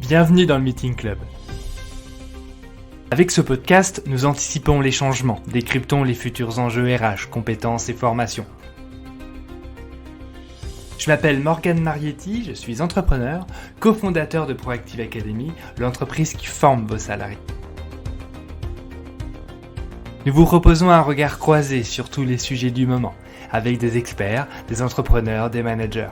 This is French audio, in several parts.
Bienvenue dans le Meeting Club. Avec ce podcast, nous anticipons les changements, décryptons les futurs enjeux RH, compétences et formations. Je m'appelle Morgane Marietti, je suis entrepreneur, cofondateur de Proactive Academy, l'entreprise qui forme vos salariés. Nous vous proposons un regard croisé sur tous les sujets du moment, avec des experts, des entrepreneurs, des managers.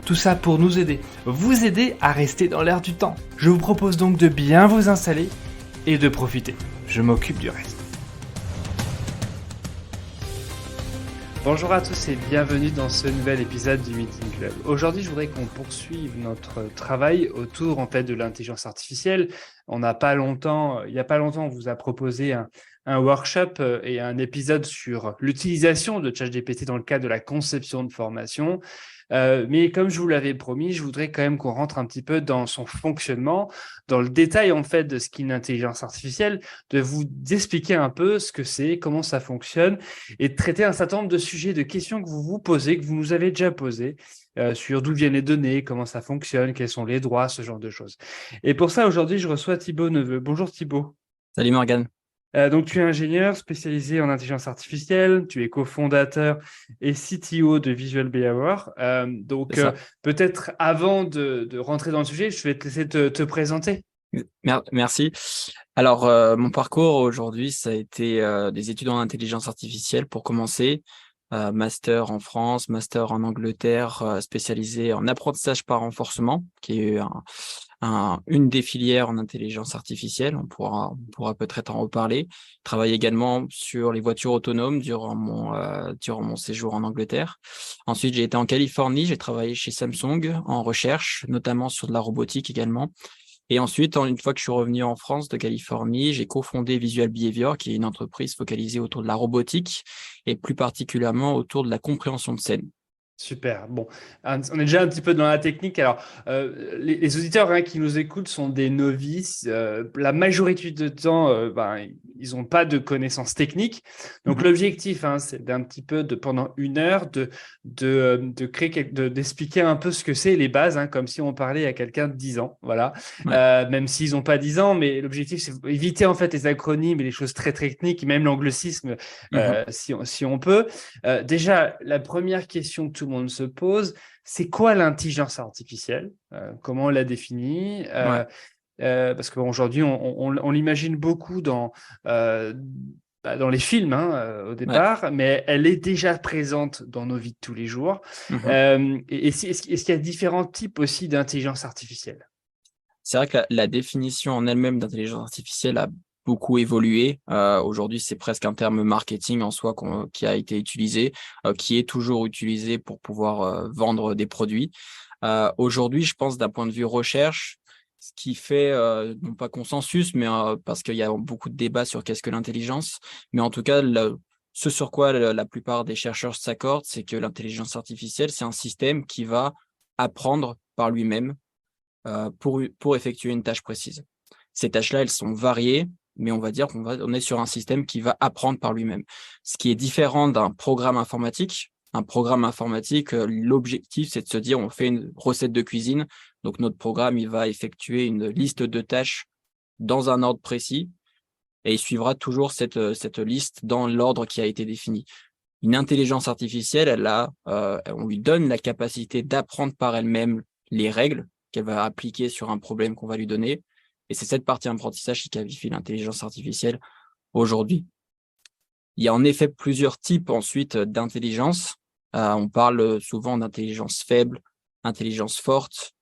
Tout ça pour nous aider, vous aider à rester dans l'air du temps. Je vous propose donc de bien vous installer et de profiter. Je m'occupe du reste. Bonjour à tous et bienvenue dans ce nouvel épisode du Meeting Club. Aujourd'hui, je voudrais qu'on poursuive notre travail autour de l'intelligence artificielle. Il n'y a pas longtemps, on vous a proposé un workshop et un épisode sur l'utilisation de ChatGPT dans le cadre de la conception de formation. Mais comme je vous l'avais promis, je voudrais quand même qu'on rentre un petit peu dans son fonctionnement, dans le détail de ce qu'est une intelligence artificielle, de vous expliquer un peu ce que c'est, comment ça fonctionne, et de traiter un certain nombre de sujets, de questions que vous vous posez, que vous nous avez déjà posées, sur d'où viennent les données, comment ça fonctionne, quels sont les droits, ce genre de choses. Et pour ça, aujourd'hui, je reçois Thibaut Neveu. Bonjour Thibaut. Salut Morgane. Donc, tu es ingénieur spécialisé en intelligence artificielle, tu es cofondateur et CTO de Visual Behavior. Peut-être avant de rentrer dans le sujet, je vais te laisser te présenter. Merci. Alors, mon parcours aujourd'hui, ça a été des études en intelligence artificielle pour commencer. Master en France, master en Angleterre, spécialisé en apprentissage par renforcement, qui est une des filières en intelligence artificielle. On pourra peut-être en reparler. Travaille également sur les voitures autonomes durant mon séjour en Angleterre. Ensuite, j'ai été en Californie. J'ai travaillé chez Samsung en recherche, notamment sur de la robotique également. Et ensuite, une fois que je suis revenu en France de Californie, j'ai cofondé Visual Behavior, qui est une entreprise focalisée autour de la robotique et plus particulièrement autour de la compréhension de scène. Super. Bon, on est déjà un petit peu dans la technique. Alors, les auditeurs qui nous écoutent sont des novices. La majorité du temps, ils n'ont pas de connaissances techniques. Donc, l'objectif, c'est d'un petit peu pendant une heure, d'expliquer un peu ce que c'est les bases, comme si on parlait à quelqu'un de 10 ans. Voilà. Ouais. Même s'ils n'ont pas 10 ans, mais l'objectif, c'est éviter les acronymes et les choses très techniques, même l'anglicisme, si on peut. Déjà, la première question que tout le monde se pose, c'est quoi l'intelligence artificielle? Comment on la définit? Parce qu'aujourd'hui, on l'imagine beaucoup dans les films au départ, mais elle est déjà présente dans nos vies de tous les jours. Est-ce qu'il y a différents types aussi d'intelligence artificielle? C'est vrai que la définition en elle-même d'intelligence artificielle a beaucoup évolué. Aujourd'hui, c'est presque un terme marketing en soi qui a été utilisé, qui est toujours utilisé pour pouvoir vendre des produits. Aujourd'hui, je pense d'un point de vue recherche, ce qui fait non pas consensus, mais parce qu'il y a beaucoup de débats sur qu'est-ce que l'intelligence, mais en tout cas, ce sur quoi la plupart des chercheurs s'accordent, c'est que l'intelligence artificielle, c'est un système qui va apprendre par lui-même pour effectuer une tâche précise. Ces tâches-là, elles sont variées, mais on va dire qu'on est sur un système qui va apprendre par lui-même. Ce qui est différent d'un programme informatique. Un programme informatique, l'objectif, c'est de se dire, on fait une recette de cuisine. Donc, notre programme, il va effectuer une liste de tâches dans un ordre précis et il suivra toujours cette liste dans l'ordre qui a été défini. Une intelligence artificielle, on lui donne la capacité d'apprendre par elle-même les règles qu'elle va appliquer sur un problème qu'on va lui donner. Et c'est cette partie apprentissage qui qualifie l'intelligence artificielle aujourd'hui. Il y a en effet plusieurs types ensuite d'intelligence. On parle souvent d'intelligence faible, intelligence forte,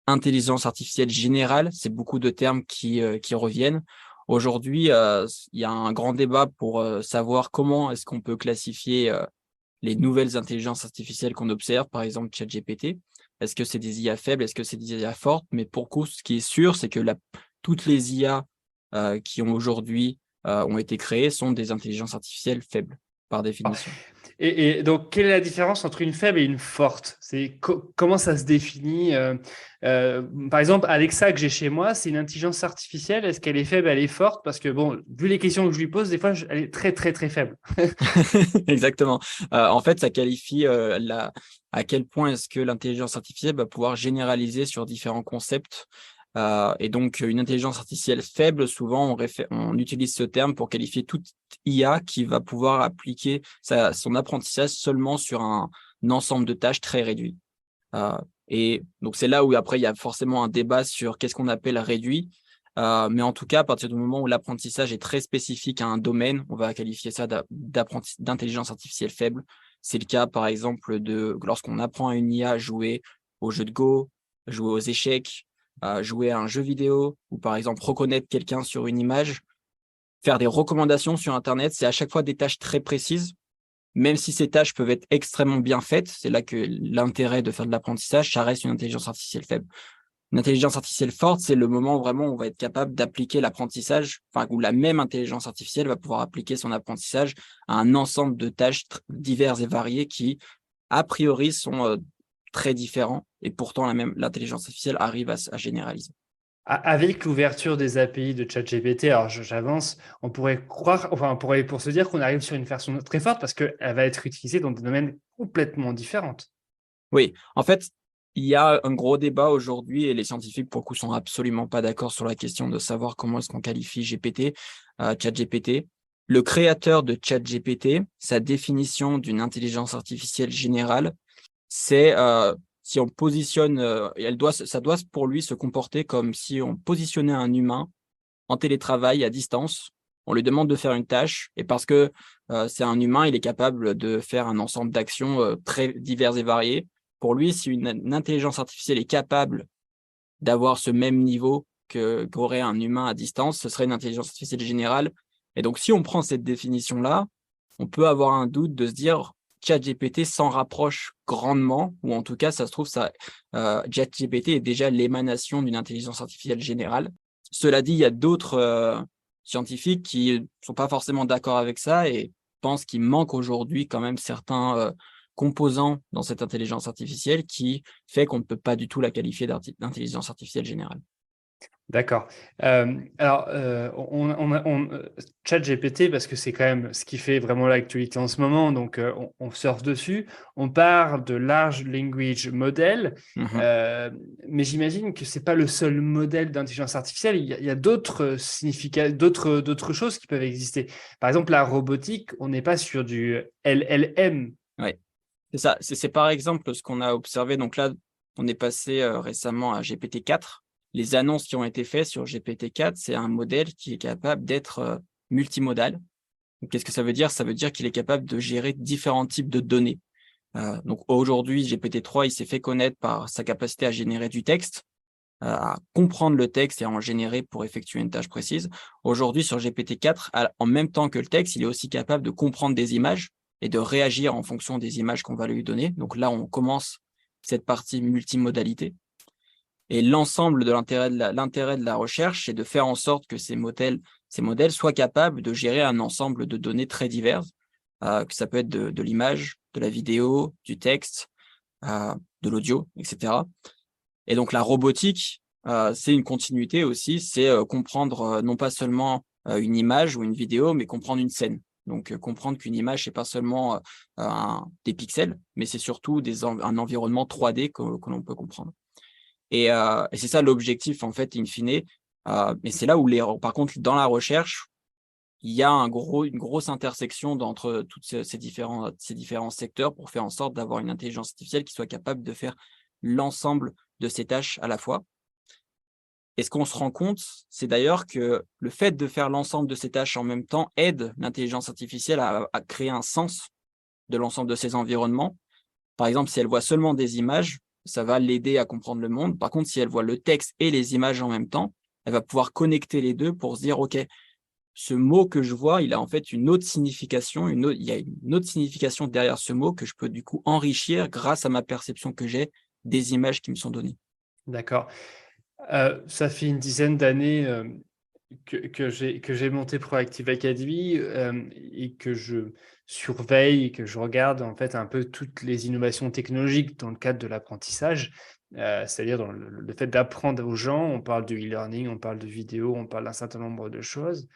intelligence artificielle générale. C'est beaucoup de termes qui reviennent. Aujourd'hui, il y a un grand débat pour savoir comment est-ce qu'on peut classifier les nouvelles intelligences artificielles qu'on observe, par exemple ChatGPT. Est-ce que c'est des IA faibles? Est-ce que c'est des IA fortes? Mais pour coup, ce qui est sûr, c'est que toutes les IA qui ont aujourd'hui ont été créées sont des intelligences artificielles faibles. par définition. Et donc, quelle est la différence entre une faible et une forte? Comment ça se définit? Par exemple, Alexa que j'ai chez moi, c'est une intelligence artificielle. Est-ce qu'elle est faible, elle est forte? Parce que bon, vu les questions que je lui pose, des fois, elle est très, très, très faible. Exactement. En fait, ça qualifie à quel point est-ce que l'intelligence artificielle va pouvoir généraliser sur différents concepts. Et donc, une intelligence artificielle faible, souvent, on utilise ce terme pour qualifier toute IA qui va pouvoir appliquer son apprentissage seulement sur un ensemble de tâches très réduit. Et donc, c'est là où après, il y a forcément un débat sur qu'est-ce qu'on appelle réduit. Mais en tout cas, à partir du moment où l'apprentissage est très spécifique à un domaine, on va qualifier ça d'intelligence artificielle faible. C'est le cas, par exemple, lorsqu'on apprend à une IA à jouer au jeu de Go, jouer aux échecs, jouer à un jeu vidéo, ou par exemple reconnaître quelqu'un sur une image, faire des recommandations sur Internet. C'est à chaque fois des tâches très précises. Même si ces tâches peuvent être extrêmement bien faites, c'est là que l'intérêt de faire de l'apprentissage, ça reste une intelligence artificielle faible. Une intelligence artificielle forte, c'est le moment où vraiment on va être capable d'appliquer l'apprentissage, enfin, où la même intelligence artificielle va pouvoir appliquer son apprentissage à un ensemble de tâches diverses et variées qui, a priori, sont très différents et pourtant l'intelligence artificielle arrive à généraliser. Avec l'ouverture des API de ChatGPT, alors j'avance, on pourrait croire, enfin, on pourrait pour se dire qu'on arrive sur une version très forte parce qu'elle va être utilisée dans des domaines complètement différents. Oui, en fait, il y a un gros débat aujourd'hui et les scientifiques, pour le coup, sont absolument pas d'accord sur la question de savoir comment est-ce qu'on qualifie ChatGPT. Le créateur de ChatGPT, sa définition d'une intelligence artificielle générale, c'est si on positionne, ça doit pour lui se comporter comme si on positionnait un humain en télétravail à distance. On lui demande de faire une tâche et parce que c'est un humain, il est capable de faire un ensemble d'actions très diverses et variées. Pour lui, si une intelligence artificielle est capable d'avoir ce même niveau qu'aurait un humain à distance, ce serait une intelligence artificielle générale. Et donc, si on prend cette définition-là, on peut avoir un doute de se dire ChatGPT s'en rapproche grandement, ou en tout cas, ça se trouve, ChatGPT est déjà l'émanation d'une intelligence artificielle générale. Cela dit, il y a d'autres scientifiques qui ne sont pas forcément d'accord avec ça et pensent qu'il manque aujourd'hui quand même certains composants dans cette intelligence artificielle qui fait qu'on ne peut pas du tout la qualifier d'intelligence artificielle générale. D'accord. Alors, ChatGPT, parce que c'est quand même ce qui fait vraiment l'actualité en ce moment, donc on surfe dessus. On parle de Large Language Model, Mmh. mais j'imagine que c'est pas le seul modèle d'intelligence artificielle. Il y a d'autres d'autres choses qui peuvent exister. Par exemple, la robotique, on n'est pas sur du LLM. Ouais, c'est ça. C'est par exemple ce qu'on a observé. Donc là, on est passé récemment à GPT-4. Les annonces qui ont été faites sur GPT-4, c'est un modèle qui est capable d'être multimodal. Donc, qu'est-ce que ça veut dire? Ça veut dire qu'il est capable de gérer différents types de données. Donc aujourd'hui, GPT-3, il s'est fait connaître par sa capacité à générer du texte, à comprendre le texte et à en générer pour effectuer une tâche précise. Aujourd'hui, sur GPT-4, en même temps que le texte, il est aussi capable de comprendre des images et de réagir en fonction des images qu'on va lui donner. Donc là, on commence cette partie multimodalité. Et l'ensemble de l'intérêt de la recherche, c'est de faire en sorte que ces modèles soient capables de gérer un ensemble de données très diverses, que ça peut être de l'image, de la vidéo, du texte, de l'audio, etc. Et donc la robotique, c'est une continuité aussi, c'est comprendre non pas seulement une image ou une vidéo, mais comprendre une scène. Donc comprendre qu'une image, c'est pas seulement des pixels, mais c'est surtout un environnement 3D que l'on peut comprendre. Et c'est ça l'objectif, en fait, in fine. Mais c'est là où par contre, dans la recherche, il y a une grosse intersection entre tous ces différents secteurs pour faire en sorte d'avoir une intelligence artificielle qui soit capable de faire l'ensemble de ces tâches à la fois. Et ce qu'on se rend compte, c'est d'ailleurs que le fait de faire l'ensemble de ces tâches en même temps aide l'intelligence artificielle à créer un sens de l'ensemble de ces environnements. Par exemple, si elle voit seulement des images, ça va l'aider à comprendre le monde. Par contre, si elle voit le texte et les images en même temps, elle va pouvoir connecter les deux pour se dire, OK, ce mot que je vois, il a en fait une autre signification, il y a une autre signification derrière ce mot que je peux du coup enrichir grâce à ma perception que j'ai des images qui me sont données. D'accord. Ça fait une dizaine d'années, que j'ai monté Proactive Academy et que je surveille et que je regarde en fait un peu toutes les innovations technologiques dans le cadre de l'apprentissage, c'est-à-dire dans le fait d'apprendre aux gens. On parle de e-learning, on parle de vidéo, on parle d'un certain nombre de choses.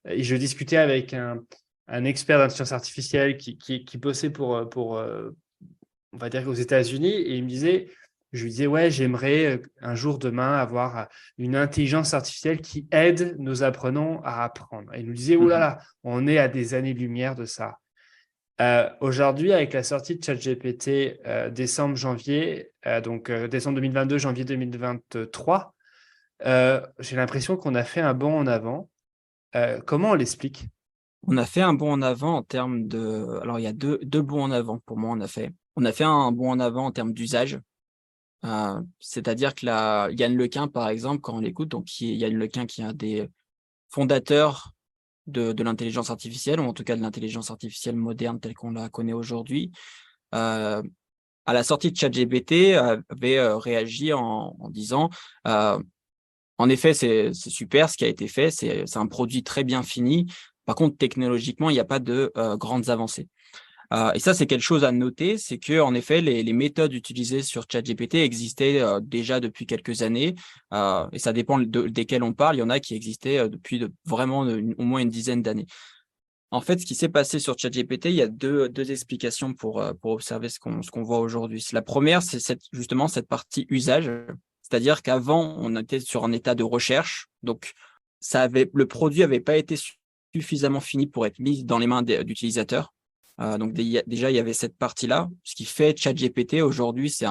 Et je discutais avec un expert d'intelligence artificielle qui bossait on va dire aux États-Unis, et je lui disais, ouais, j'aimerais un jour, demain, avoir une intelligence artificielle qui aide nos apprenants à apprendre. Et il nous disait, oh là Mhm. là, on est à des années-lumière de ça. Aujourd'hui, avec la sortie de ChatGPT décembre-janvier, donc décembre 2022, janvier 2023, j'ai l'impression qu'on a fait un bond en avant. Comment on l'explique? On a fait un bond en avant en termes de... Alors, il y a deux bonds en avant pour moi, on a fait. On a fait un bond en avant en termes d'usage. C'est-à-dire que Yann Lequin, par exemple, quand on l'écoute, donc Yann Lequin qui est un des fondateurs de l'intelligence artificielle, ou en tout cas de l'intelligence artificielle moderne telle qu'on la connaît aujourd'hui, à la sortie de ChatGPT, avait réagi en disant en effet, c'est super ce qui a été fait, c'est un produit très bien fini. Par contre, technologiquement, il n'y a pas de grandes avancées. Et ça, c'est quelque chose à noter, c'est que en effet, les méthodes utilisées sur ChatGPT existaient déjà depuis quelques années, et ça dépend desquelles on parle. Il y en a qui existaient depuis vraiment au moins une dizaine d'années. En fait, ce qui s'est passé sur ChatGPT, il y a deux explications pour observer ce qu'on voit aujourd'hui. La première, c'est justement cette partie usage, c'est-à-dire qu'avant, on était sur un état de recherche, donc le produit n'avait pas été suffisamment fini pour être mis dans les mains d'utilisateurs. Donc déjà, il y avait cette partie-là. Ce qui fait ChatGPT aujourd'hui, c'est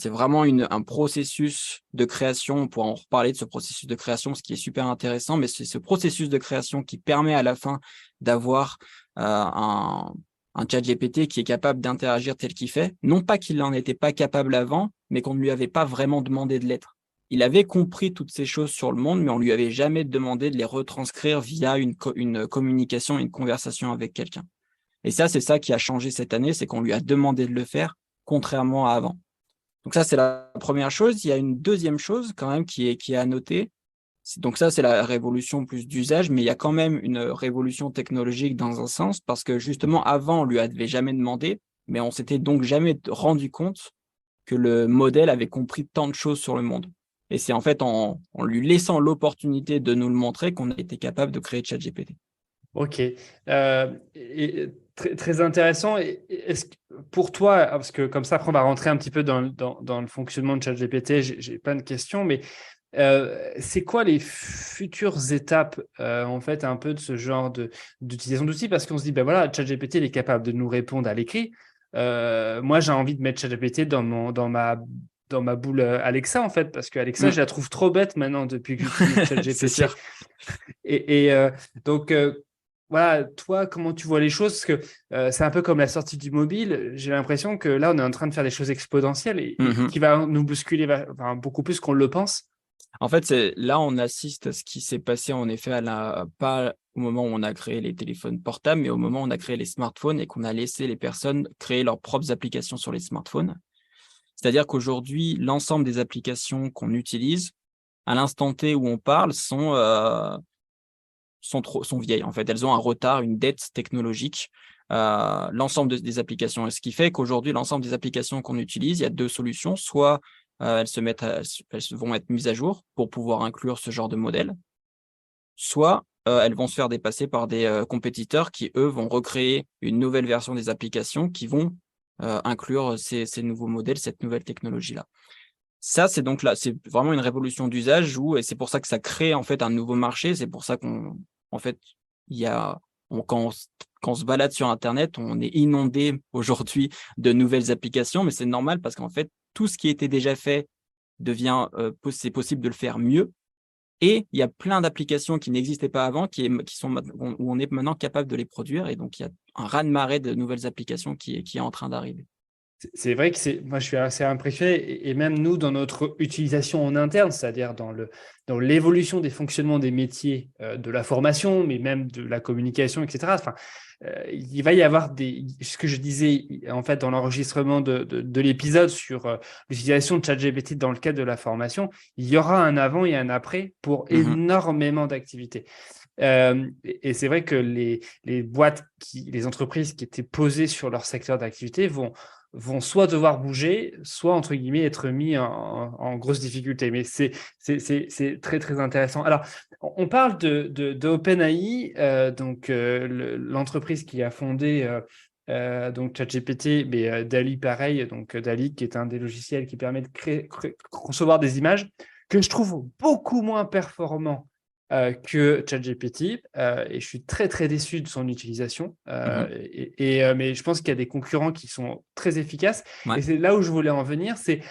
vraiment un processus de création. On pourra en reparler de ce processus de création, ce qui est super intéressant, mais c'est ce processus de création qui permet à la fin d'avoir un ChatGPT qui est capable d'interagir tel qu'il fait. Non pas qu'il n'en était pas capable avant, mais qu'on ne lui avait pas vraiment demandé de l'être. Il avait compris toutes ces choses sur le monde, mais on lui avait jamais demandé de les retranscrire via une communication, une conversation avec quelqu'un. Et ça, c'est ça qui a changé cette année, c'est qu'on lui a demandé de le faire, contrairement à avant. Donc ça, c'est la première chose. Il y a une deuxième chose quand même qui est à noter. Donc ça, c'est la révolution plus d'usage, mais il y a quand même une révolution technologique dans un sens, parce que justement, avant, on lui avait jamais demandé, mais on s'était donc jamais rendu compte que le modèle avait compris tant de choses sur le monde. Et c'est en fait en lui laissant l'opportunité de nous le montrer qu'on a été capable de créer ChatGPT. Ok. Très, très intéressant. Est-ce que pour toi, parce que comme ça, après, on va rentrer un petit peu dans le fonctionnement de ChatGPT, j'ai plein de questions, mais c'est quoi les futures étapes, en fait, un peu de ce genre d'utilisation d'outils? Parce qu'on se dit, ben voilà, ChatGPT, il est capable de nous répondre à l'écrit. Moi, j'ai envie de mettre ChatGPT dans ma boule Alexa, en fait, parce que Alexa, je la trouve trop bête maintenant depuis que j'utilise C'est ChatGPT. sûr. Donc, voilà, toi, comment tu vois les choses? Parce que c'est un peu comme la sortie du mobile. J'ai l'impression que là, on est en train de faire des choses exponentielles et qui va nous bousculer enfin, beaucoup plus qu'on le pense. En fait, là, on assiste à ce qui s'est passé en effet pas au moment où on a créé les téléphones portables, mais au moment où on a créé les smartphones et qu'on a laissé les personnes créer leurs propres applications sur les smartphones. C'est-à-dire qu'aujourd'hui, l'ensemble des applications qu'on utilise, à l'instant T où on parle, sont vieilles. En fait, elles ont un retard, une dette technologique. L'ensemble des applications. Et ce qui fait qu'aujourd'hui, l'ensemble des applications qu'on utilise, il y a deux solutions. Soit elles vont être mises à jour pour pouvoir inclure ce genre de modèle, soit elles vont se faire dépasser par des compétiteurs qui, eux, vont recréer une nouvelle version des applications qui vont inclure ces nouveaux modèles, cette nouvelle technologie-là. Ça, c'est donc là, c'est vraiment une révolution d'usage et c'est pour ça que ça crée en fait un nouveau marché. C'est pour ça en fait, il y a, quand on se balade sur Internet, on est inondé aujourd'hui de nouvelles applications, mais c'est normal parce qu'en fait, tout ce qui était déjà fait c'est possible de le faire mieux. Et il y a plein d'applications qui n'existaient pas avant, où on est maintenant capable de les produire. Et donc, il y a un raz-de-marée de nouvelles applications qui est en train d'arriver. C'est vrai que moi, je suis assez impressionné, et même nous, dans notre utilisation en interne, c'est-à-dire dans l'évolution des fonctionnements des métiers de la formation, mais même de la communication, etc. Enfin, il va y avoir ce que je disais en fait dans l'enregistrement de l'épisode sur l'utilisation de ChatGPT dans le cadre de la formation, il y aura un avant et un après pour Mhm. énormément d'activités. Et c'est vrai que les boîtes, les entreprises qui étaient posées sur leur secteur d'activité vont soit devoir bouger, soit, entre guillemets, être mis en grosse difficulté. Mais c'est très, très intéressant. Alors, on parle de OpenAI, donc l'entreprise qui a fondé donc ChatGPT, mais DALL-E pareil, donc DALL-E qui est un des logiciels qui permet de concevoir des images que je trouve beaucoup moins performant que ChatGPT, et je suis très très déçu de son utilisation. Mhm. Mais je pense qu'il y a des concurrents qui sont très efficaces. Ouais. Et c'est là où je voulais en venir, c'est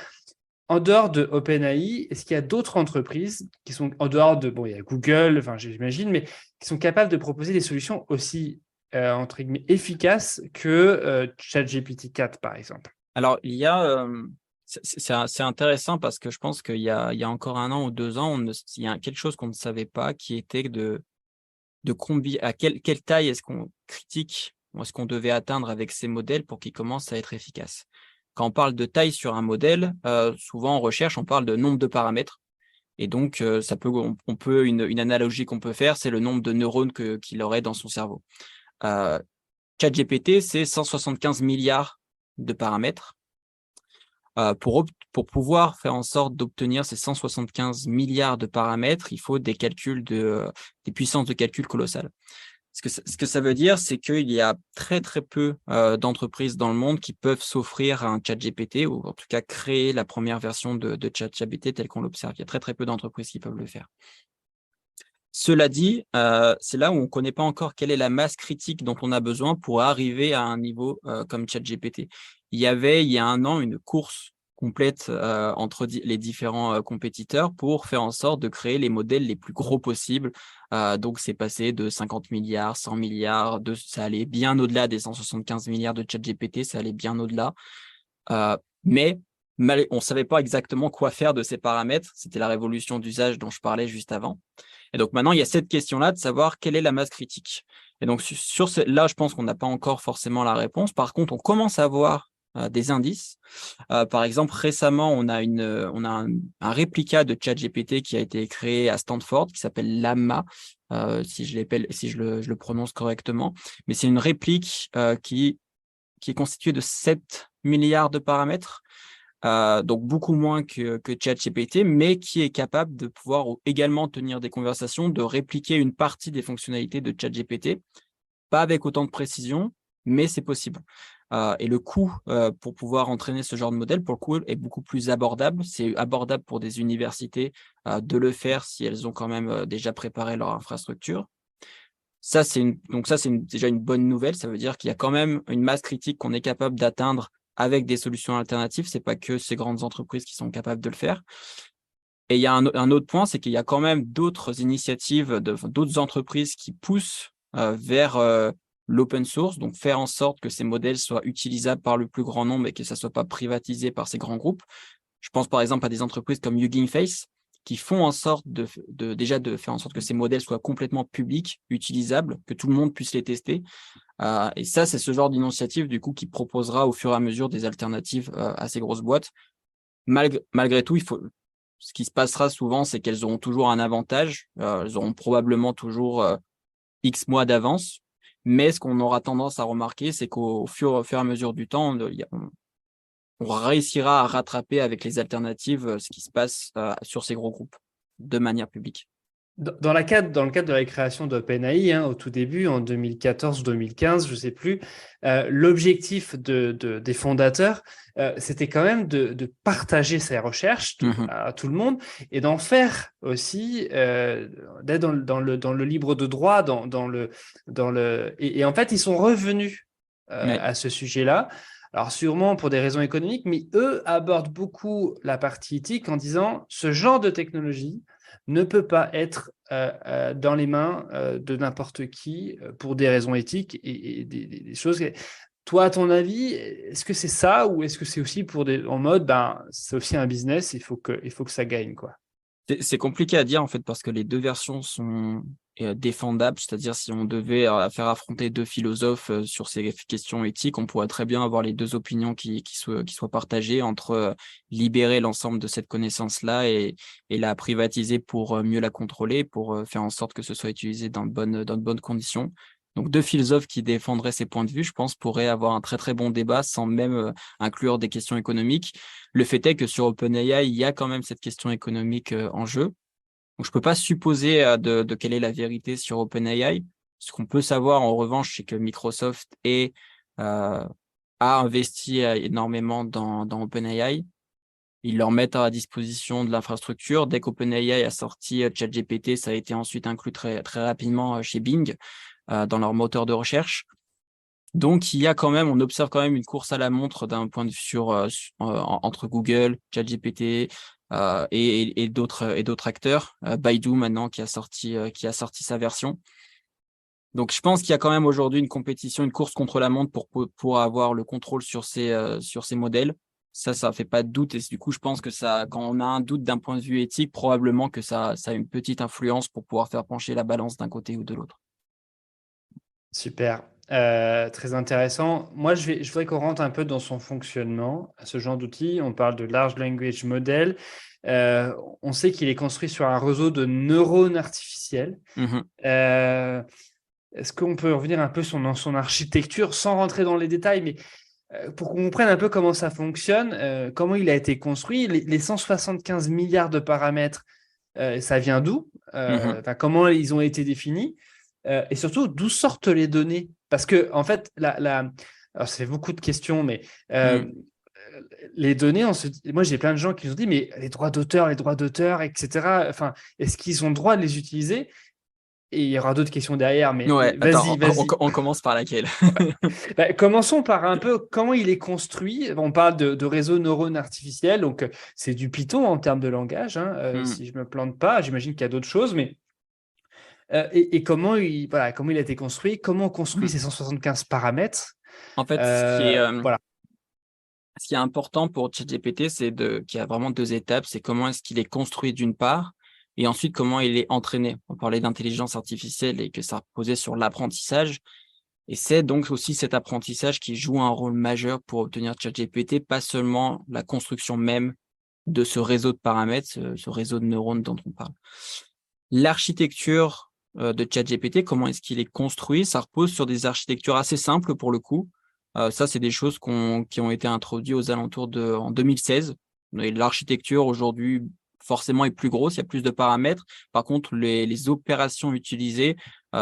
en dehors de OpenAI, est-ce qu'il y a d'autres entreprises qui sont en dehors de, bon, il y a Google, enfin j'imagine, mais qui sont capables de proposer des solutions aussi entre guillemets efficaces que ChatGPT 4 par exemple? Alors, c'est intéressant parce que je pense qu'il y a encore 1 an ou 2 ans, il y a quelque chose qu'on ne savait pas qui était de à quelle taille est-ce qu'on critique ou est-ce qu'on devait atteindre avec ces modèles pour qu'ils commencent à être efficaces. Quand on parle de taille sur un modèle, souvent en recherche, on parle de nombre de paramètres. Et donc, une analogie qu'on peut faire, c'est le nombre de neurones qu'il aurait dans son cerveau. ChatGPT, c'est 175 milliards de paramètres. Pour pouvoir faire en sorte d'obtenir ces 175 milliards de paramètres, il faut des puissances de calcul colossales. Ce que ça veut dire, c'est qu'il y a très, très peu d'entreprises dans le monde qui peuvent s'offrir un ChatGPT ou en tout cas créer la première version de ChatGPT telle qu'on l'observe. Il y a très, très peu d'entreprises qui peuvent le faire. Cela dit, c'est là où on ne connaît pas encore quelle est la masse critique dont on a besoin pour arriver à un niveau comme ChatGPT. Il y a 1 an, une course complète entre les différents compétiteurs pour faire en sorte de créer les modèles les plus gros possibles. Donc, c'est passé de 50 milliards, 100 milliards, ça allait bien au-delà des 175 milliards de ChatGPT, ça allait bien au-delà. Mais on ne savait pas exactement quoi faire de ces paramètres. C'était la révolution d'usage dont je parlais juste avant. Et donc maintenant, il y a cette question-là de savoir quelle est la masse critique. Et donc là, je pense qu'on n'a pas encore forcément la réponse. Par contre, on commence à avoir des indices. Par exemple, récemment, on a un réplica de ChatGPT qui a été créé à Stanford, qui s'appelle Llama, si je le prononce correctement. Mais c'est une réplique qui est constituée de 7 milliards de paramètres. Donc beaucoup moins que ChatGPT, mais qui est capable de pouvoir également tenir des conversations, de répliquer une partie des fonctionnalités de ChatGPT, pas avec autant de précision, mais c'est possible. Et le coût pour pouvoir entraîner ce genre de modèle, pour le coup, est beaucoup plus abordable. C'est abordable pour des universités de le faire si elles ont quand même déjà préparé leur infrastructure. Déjà une bonne nouvelle. Ça veut dire qu'il y a quand même une masse critique qu'on est capable d'atteindre avec des solutions alternatives. C'est pas que ces grandes entreprises qui sont capables de le faire. Et il y a un autre point, c'est qu'il y a quand même d'autres initiatives, d'autres entreprises qui poussent vers l'open source, donc faire en sorte que ces modèles soient utilisables par le plus grand nombre et que ça soit pas privatisé par ces grands groupes. Je pense par exemple à des entreprises comme Hugging Face qui font en sorte de faire en sorte que ces modèles soient complètement publics, utilisables, que tout le monde puisse les tester. Et ça, c'est ce genre d'initiative du coup qui proposera au fur et à mesure des alternatives à ces grosses boîtes. Malgré tout, ce qui se passera souvent, c'est qu'elles auront toujours un avantage. Elles auront probablement toujours X mois d'avance. Mais ce qu'on aura tendance à remarquer, c'est qu'au fur et à mesure du temps, on réussira à rattraper avec les alternatives ce qui se passe sur ces gros groupes de manière publique. Dans le cadre de la création d'OpenAI, au tout début, en 2014-2015, je ne sais plus, l'objectif des fondateurs, c'était quand même de partager ces recherches à tout le monde et d'en faire aussi, d'être dans le libre de droit, et en fait, ils sont revenus Ouais. à ce sujet-là. Alors sûrement pour des raisons économiques, mais eux abordent beaucoup la partie éthique en disant ce genre de technologie ne peut pas être dans les mains de n'importe qui pour des raisons éthiques et des choses. Toi, à ton avis, est-ce que c'est ça ou est-ce que c'est aussi en mode, ben, c'est aussi un business, il faut que ça gagne, quoi. C'est compliqué à dire en fait parce que les deux versions sont défendables, c'est-à-dire si on devait faire affronter deux philosophes sur ces questions éthiques, on pourrait très bien avoir les deux opinions qui soient partagées entre libérer l'ensemble de cette connaissance-là et la privatiser pour mieux la contrôler, pour faire en sorte que ce soit utilisé dans de bonnes conditions. Donc deux philosophes qui défendraient ces points de vue, je pense, pourraient avoir un très très bon débat sans même inclure des questions économiques. Le fait est que sur OpenAI, il y a quand même cette question économique en jeu. Donc, je ne peux pas supposer de quelle est la vérité sur OpenAI. Ce qu'on peut savoir, en revanche, c'est que Microsoft a investi énormément dans OpenAI. Ils leur mettent à disposition de l'infrastructure. Dès qu'OpenAI a sorti ChatGPT, ça a été ensuite inclus très, très rapidement chez Bing, dans leur moteur de recherche. Donc, on observe quand même une course à la montre d'un point de vue entre Google, ChatGPT et d'autres acteurs. Baidu maintenant qui a sorti sa version. Donc, je pense qu'il y a quand même aujourd'hui une compétition, une course contre la montre pour avoir le contrôle sur ces modèles. Ça fait pas de doute. Et du coup, je pense que quand on a un doute d'un point de vue éthique, probablement que ça a une petite influence pour pouvoir faire pencher la balance d'un côté ou de l'autre. Super. Très intéressant. Moi, je voudrais qu'on rentre un peu dans son fonctionnement, ce genre d'outil. On parle de Large Language Model. Euh, on sait qu'il est construit sur un réseau de neurones artificiels. Mhm. Euh, Est-ce qu'on peut revenir un peu sur son architecture sans rentrer dans les détails, mais pour qu'on comprenne un peu comment ça fonctionne, comment il a été construit, les 175 milliards de paramètres, ça vient d'où? Mhm. Enfin, comment ils ont été définis? Et surtout, d'où sortent les données? Parce que, en fait, alors, c'est beaucoup de questions, mais Mhm. les données, moi, j'ai plein de gens qui nous ont dit, mais les droits d'auteur, etc., enfin, est-ce qu'ils ont le droit de les utiliser? Et il y aura d'autres questions derrière, mais Ouais, vas-y, attends, on, vas-y. on commence par laquelle? Bah, commençons par un peu comment il est construit. On parle de réseaux neurones artificiels, donc c'est du Python en termes de langage, hein, Mhm. si je me plante pas. J'imagine qu'il y a d'autres choses, mais et comment il a été construit, comment on construit Mhm. ces 175 paramètres. En fait, ce Voilà. qui est important pour ChatGPT, qu'il y a vraiment deux étapes. C'est comment est-ce qu'il est construit d'une part, et ensuite comment il est entraîné. On parlait d'intelligence artificielle et que ça reposait sur l'apprentissage. Et c'est donc aussi cet apprentissage qui joue un rôle majeur pour obtenir ChatGPT, pas seulement la construction même de ce réseau de paramètres, ce réseau de neurones dont on parle. L'architecture de ChatGPT, comment est-ce qu'il est construit? Ça repose sur des architectures assez simples pour le coup. Ça, c'est des choses qui ont été introduites aux alentours en 2016. Et l'architecture aujourd'hui, forcément, est plus grosse, il y a plus de paramètres. Par contre, les opérations utilisées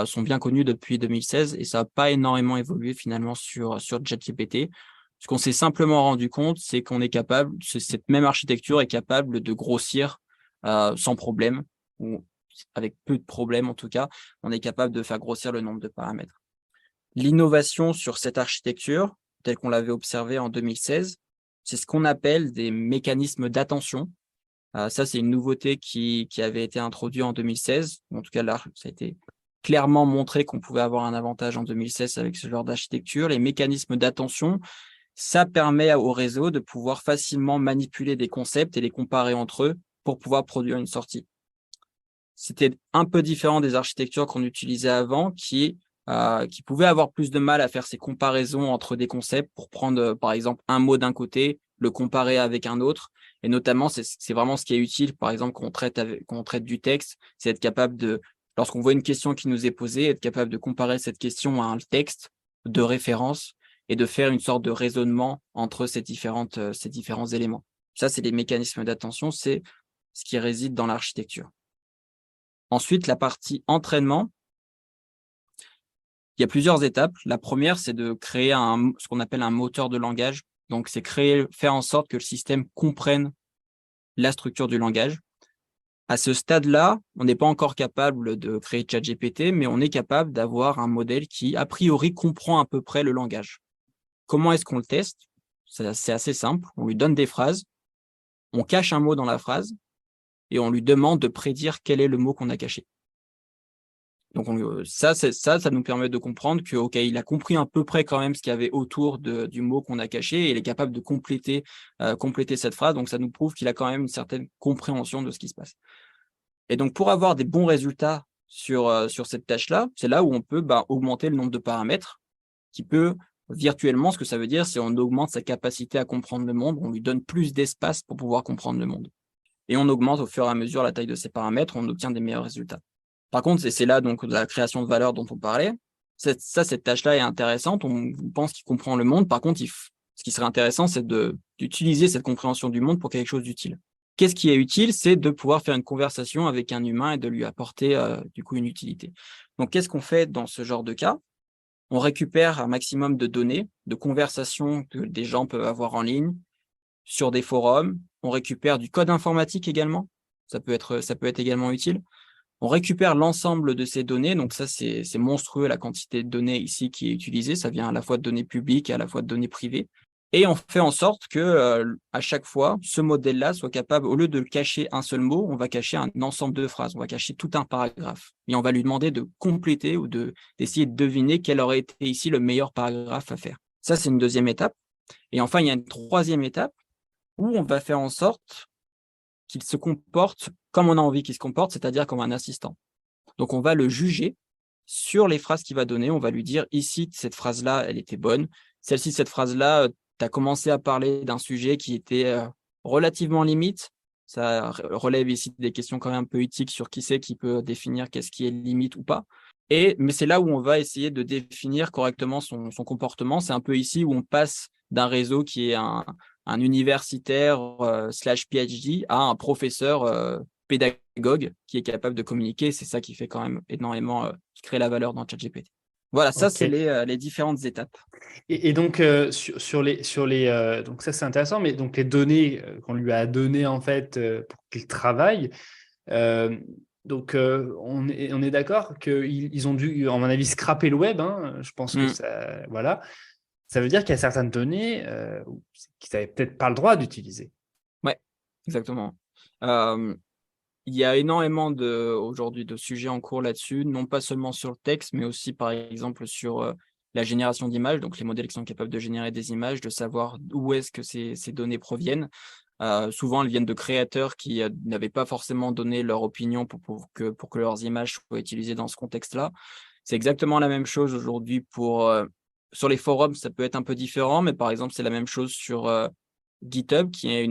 sont bien connues depuis 2016 et ça n'a pas énormément évolué finalement sur ChatGPT. Ce qu'on s'est simplement rendu compte, c'est cette même architecture est capable de grossir sans problème, ou avec peu de problèmes en tout cas, on est capable de faire grossir le nombre de paramètres. L'innovation sur cette architecture, telle qu'on l'avait observée en 2016, c'est ce qu'on appelle des mécanismes d'attention. Ça, c'est une nouveauté qui avait été introduite en 2016. En tout cas, là, ça a été clairement montré qu'on pouvait avoir un avantage en 2016 avec ce genre d'architecture. Les mécanismes d'attention, ça permet au réseau de pouvoir facilement manipuler des concepts et les comparer entre eux pour pouvoir produire une sortie. C'était un peu différent des architectures qu'on utilisait avant, qui pouvaient avoir plus de mal à faire ces comparaisons entre des concepts pour prendre, par exemple, un mot d'un côté, le comparer avec un autre. Et notamment, c'est vraiment ce qui est utile, par exemple, quand on traite du texte, c'est être capable lorsqu'on voit une question qui nous est posée, être capable de comparer cette question à un texte de référence et de faire une sorte de raisonnement entre ces différents éléments. Ça, c'est les mécanismes d'attention, c'est ce qui réside dans l'architecture. Ensuite, la partie entraînement, il y a plusieurs étapes. La première, c'est de créer ce qu'on appelle un moteur de langage. Donc, c'est faire en sorte que le système comprenne la structure du langage. À ce stade-là, on n'est pas encore capable de créer ChatGPT, mais on est capable d'avoir un modèle qui, a priori, comprend à peu près le langage. Comment est-ce qu'on le teste? C'est assez simple. On lui donne des phrases, on cache un mot dans la phrase et on lui demande de prédire quel est le mot qu'on a caché. Donc ça nous permet de comprendre que ok, il a compris à peu près quand même ce qu'il y avait autour du mot qu'on a caché et il est capable de compléter cette phrase. Donc ça nous prouve qu'il a quand même une certaine compréhension de ce qui se passe. Et donc pour avoir des bons résultats sur cette tâche-là, c'est là où on peut augmenter le nombre de paramètres qui peut virtuellement, ce que ça veut dire, c'est on augmente sa capacité à comprendre le monde, on lui donne plus d'espace pour pouvoir comprendre le monde. Et on augmente au fur et à mesure la taille de ces paramètres, on obtient des meilleurs résultats. Par contre, c'est là donc de la création de valeur dont on parlait. Cette tâche-là est intéressante, on pense qu'il comprend le monde. Par contre, ce qui serait intéressant, c'est d'utiliser cette compréhension du monde pour quelque chose d'utile. Qu'est-ce qui est utile? C'est de pouvoir faire une conversation avec un humain et de lui apporter du coup une utilité. Donc, qu'est-ce qu'on fait dans ce genre de cas? On récupère un maximum de données, de conversations que des gens peuvent avoir en ligne, sur des forums. On récupère du code informatique également. Ça peut être également utile. On récupère l'ensemble de ces données. Donc ça, c'est monstrueux la quantité de données ici qui est utilisée. Ça vient à la fois de données publiques et à la fois de données privées. Et on fait en sorte que à chaque fois, ce modèle-là soit capable, au lieu de cacher un seul mot, on va cacher un ensemble de phrases. On va cacher tout un paragraphe. Et on va lui demander de compléter ou d'essayer de deviner quel aurait été ici le meilleur paragraphe à faire. Ça, c'est une deuxième étape. Et enfin, il y a une troisième étape où on va faire en sorte qu'il se comporte comme on a envie qu'il se comporte, c'est-à-dire comme un assistant. Donc, on va le juger sur les phrases qu'il va donner. On va lui dire, ici, cette phrase-là, elle était bonne. Celle-ci, cette phrase-là, tu as commencé à parler d'un sujet qui était relativement limite. Ça relève ici des questions quand même un peu éthiques sur qui c'est qui peut définir qu'est-ce qui est limite ou pas. Mais c'est là où on va essayer de définir correctement son comportement. C'est un peu ici où on passe d'un réseau qui est un universitaire slash PhD à un professeur pédagogue qui est capable de communiquer. C'est ça qui fait quand même énormément, qui crée la valeur dans ChatGPT. Voilà, ça, c'est les différentes étapes. Et donc, donc ça, c'est intéressant, mais donc les données qu'on lui a données, en fait, pour qu'il travaille, donc on est d'accord qu'ils ont dû, à mon avis, scraper le web, hein. Je pense que ça, voilà. Ça veut dire qu'il y a certaines données qu'ils n'avaient peut-être pas le droit d'utiliser. Ouais, exactement. Il y a énormément aujourd'hui de sujets en cours là-dessus, non pas seulement sur le texte, mais aussi par exemple sur la génération d'images, donc les modèles qui sont capables de générer des images, de savoir d'où est-ce que ces données proviennent. Souvent, elles viennent de créateurs qui n'avaient pas forcément donné leur opinion pour que leurs images soient utilisées dans ce contexte-là. C'est exactement la même chose aujourd'hui sur les forums, ça peut être un peu différent, mais par exemple, c'est la même chose sur GitHub, qui est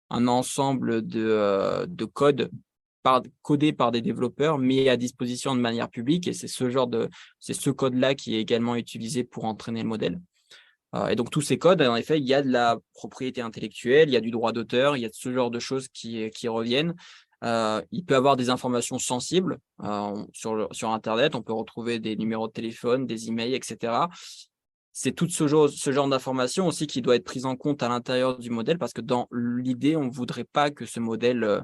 un ensemble de code codé par des développeurs, mis à disposition de manière publique. Et c'est ce code-là qui est également utilisé pour entraîner le modèle. Et donc, tous ces codes, en effet, il y a de la propriété intellectuelle, il y a du droit d'auteur, il y a ce genre de choses qui reviennent. Il peut y avoir des informations sensibles sur Internet. On peut retrouver des numéros de téléphone, des emails, etc. C'est tout ce genre d'informations aussi qui doit être prise en compte à l'intérieur du modèle parce que dans l'idée, on ne voudrait pas que ce modèle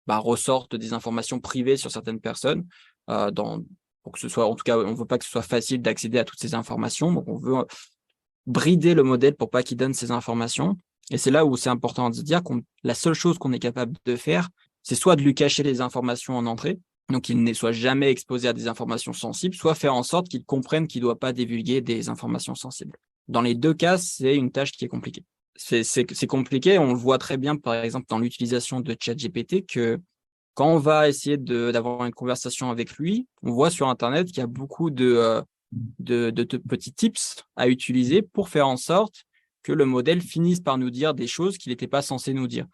ressorte des informations privées sur certaines personnes. Pour que ce soit, en tout cas, on ne veut pas que ce soit facile d'accéder à toutes ces informations. Donc, on veut brider le modèle pour pas qu'il donne ces informations. Et c'est là où c'est important de se dire que la seule chose qu'on est capable de faire, c'est soit de lui cacher les informations en entrée, donc qu'il ne soit jamais exposé à des informations sensibles, soit faire en sorte qu'il comprenne qu'il ne doit pas divulguer des informations sensibles. Dans les deux cas, c'est une tâche qui est compliquée. C'est compliqué, on le voit très bien, par exemple, dans l'utilisation de ChatGPT, que quand on va essayer d'avoir une conversation avec lui, on voit sur Internet qu'il y a beaucoup de petits tips à utiliser pour faire en sorte que le modèle finisse par nous dire des choses qu'il n'était pas censé nous dire.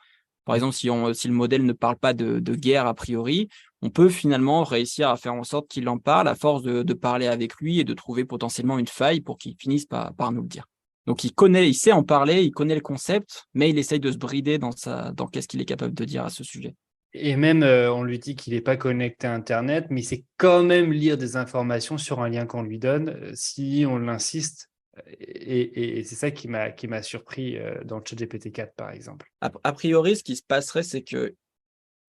Par exemple, si le modèle ne parle pas de guerre a priori, on peut finalement réussir à faire en sorte qu'il en parle à force de parler avec lui et de trouver potentiellement une faille pour qu'il finisse par nous le dire. Donc, il sait en parler, il connaît le concept, mais il essaye de se brider dans qu'est-ce qu'il est capable de dire à ce sujet. Et même, on lui dit qu'il n'est pas connecté à Internet, mais il sait quand même lire des informations sur un lien qu'on lui donne si on l'insiste. Et c'est ça qui m'a surpris dans le ChatGPT 4, par exemple. A priori, ce qui se passerait, c'est que...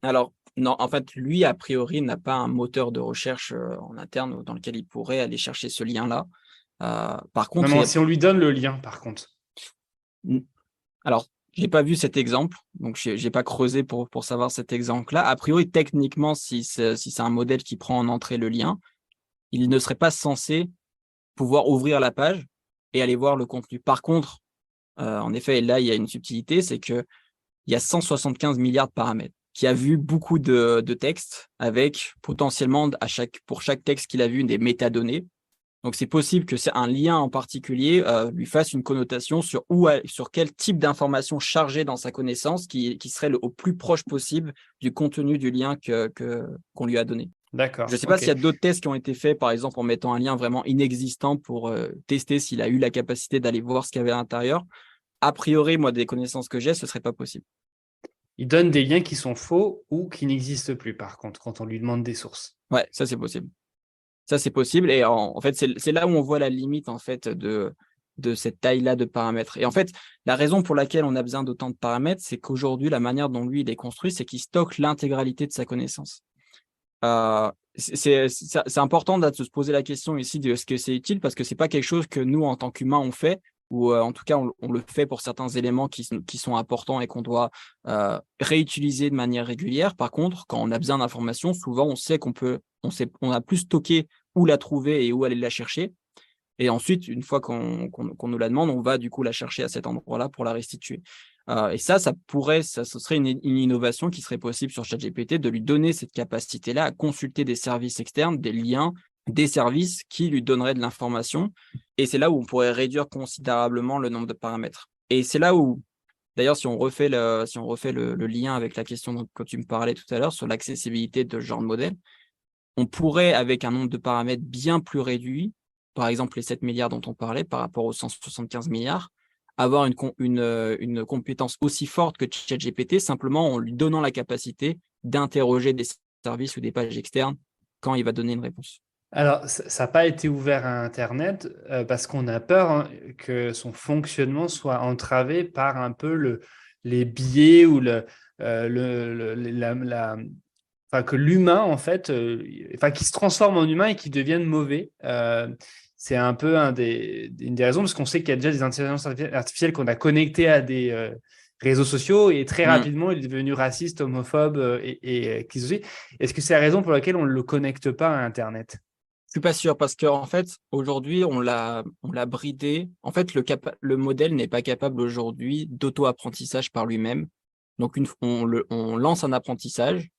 Alors, non, en fait, lui, a priori, n'a pas un moteur de recherche en interne dans lequel il pourrait aller chercher ce lien-là. Par contre, non, si on lui donne le lien, par contre. Alors, je n'ai pas vu cet exemple, donc je n'ai pas creusé pour savoir cet exemple-là. A priori, techniquement, si c'est un modèle qui prend en entrée le lien, il ne serait pas censé pouvoir ouvrir la page et aller voir le contenu. Par contre, en effet, là, il y a une subtilité, c'est qu'il y a 175 milliards de paramètres, qui a vu beaucoup de textes avec potentiellement pour chaque texte qu'il a vu des métadonnées. Donc, c'est possible que c'est un lien en particulier lui fasse une connotation sur quel type d'information chargée dans sa connaissance qui serait au plus proche possible du contenu du lien qu'on lui a donné. D'accord. Je ne sais pas s'il y a d'autres tests qui ont été faits, par exemple, en mettant un lien vraiment inexistant pour tester s'il a eu la capacité d'aller voir ce qu'il y avait à l'intérieur. A priori, moi, des connaissances que j'ai, ce ne serait pas possible. Il donne des liens qui sont faux ou qui n'existent plus, par contre, quand on lui demande des sources. Ouais, ça, c'est possible. Ça, c'est possible. Et en fait, c'est là où on voit la limite en fait, de cette taille-là de paramètres. Et en fait, la raison pour laquelle on a besoin d'autant de paramètres, c'est qu'aujourd'hui, la manière dont lui, il est construit, c'est qu'il stocke l'intégralité de sa connaissance. C'est important de se poser la question ici de ce que c'est utile, parce que ce n'est pas quelque chose que nous, en tant qu'humains, on fait, ou en tout cas, on le fait pour certains éléments qui sont importants et qu'on doit réutiliser de manière régulière. Par contre, quand on a besoin d'informations, souvent, on sait on a plus stocké où la trouver et où aller la chercher. Et ensuite, une fois qu'on nous la demande, on va du coup la chercher à cet endroit-là pour la restituer. Et ce serait une innovation qui serait possible sur ChatGPT, de lui donner cette capacité-là à consulter des services externes, des liens, des services qui lui donneraient de l'information. Et c'est là où on pourrait réduire considérablement le nombre de paramètres. Et c'est là où, d'ailleurs, si on refait le lien avec la question dont tu me parlais tout à l'heure sur l'accessibilité de ce genre de modèle, on pourrait, avec un nombre de paramètres bien plus réduit, par exemple les 7 milliards dont on parlait par rapport aux 175 milliards, avoir une compétence aussi forte que ChatGPT, simplement en lui donnant la capacité d'interroger des services ou des pages externes quand il va donner une réponse. Alors, ça n'a pas été ouvert à Internet parce qu'on a peur que son fonctionnement soit entravé par un peu les biais ou que l'humain, en fait, qui se transforme en humain et qui devienne mauvais. C'est un peu une des raisons, parce qu'on sait qu'il y a déjà des intelligences artificielles qu'on a connectées à des réseaux sociaux et très rapidement, il est devenu raciste, homophobe et est-ce que c'est la raison pour laquelle on ne le connecte pas à Internet? Je suis pas sûr parce qu'en fait, aujourd'hui, on l'a bridé. En fait, le modèle n'est pas capable aujourd'hui d'auto-apprentissage par lui-même. Donc, on lance un apprentissage,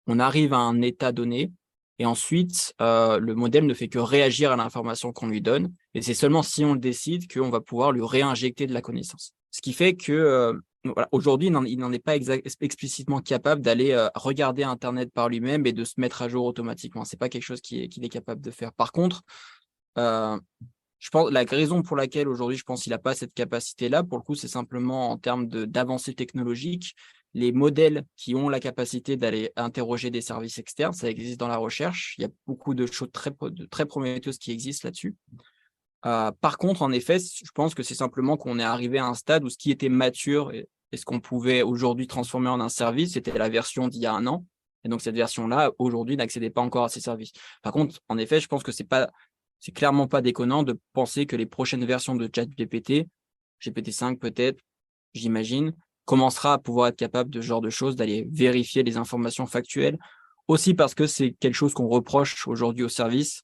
on arrive à un état donné, et ensuite, le modèle ne fait que réagir à l'information qu'on lui donne. Et c'est seulement si on le décide qu'on va pouvoir lui réinjecter de la connaissance. Ce qui fait que voilà, aujourd'hui, il n'en est pas explicitement capable d'aller regarder Internet par lui-même et de se mettre à jour automatiquement. Ce n'est pas quelque chose qu'il est capable de faire. Par contre, je pense la raison pour laquelle aujourd'hui, je pense qu'il n'a pas cette capacité-là, pour le coup, c'est simplement en termes d'avancée technologique. Les modèles qui ont la capacité d'aller interroger des services externes, ça existe dans la recherche. Il y a beaucoup de choses très prometteuses qui existent là-dessus. Par contre, en effet, je pense que c'est simplement qu'on est arrivé à un stade où ce qui était mature et ce qu'on pouvait aujourd'hui transformer en un service, c'était la version d'il y a un an. Et donc, cette version-là, aujourd'hui, n'accédait pas encore à ces services. Par contre, en effet, je pense que c'est clairement pas déconnant de penser que les prochaines versions de ChatGPT, GPT-5 peut-être, j'imagine, commencera à pouvoir être capable de ce genre de choses, d'aller vérifier les informations factuelles. Aussi parce que c'est quelque chose qu'on reproche aujourd'hui aux services,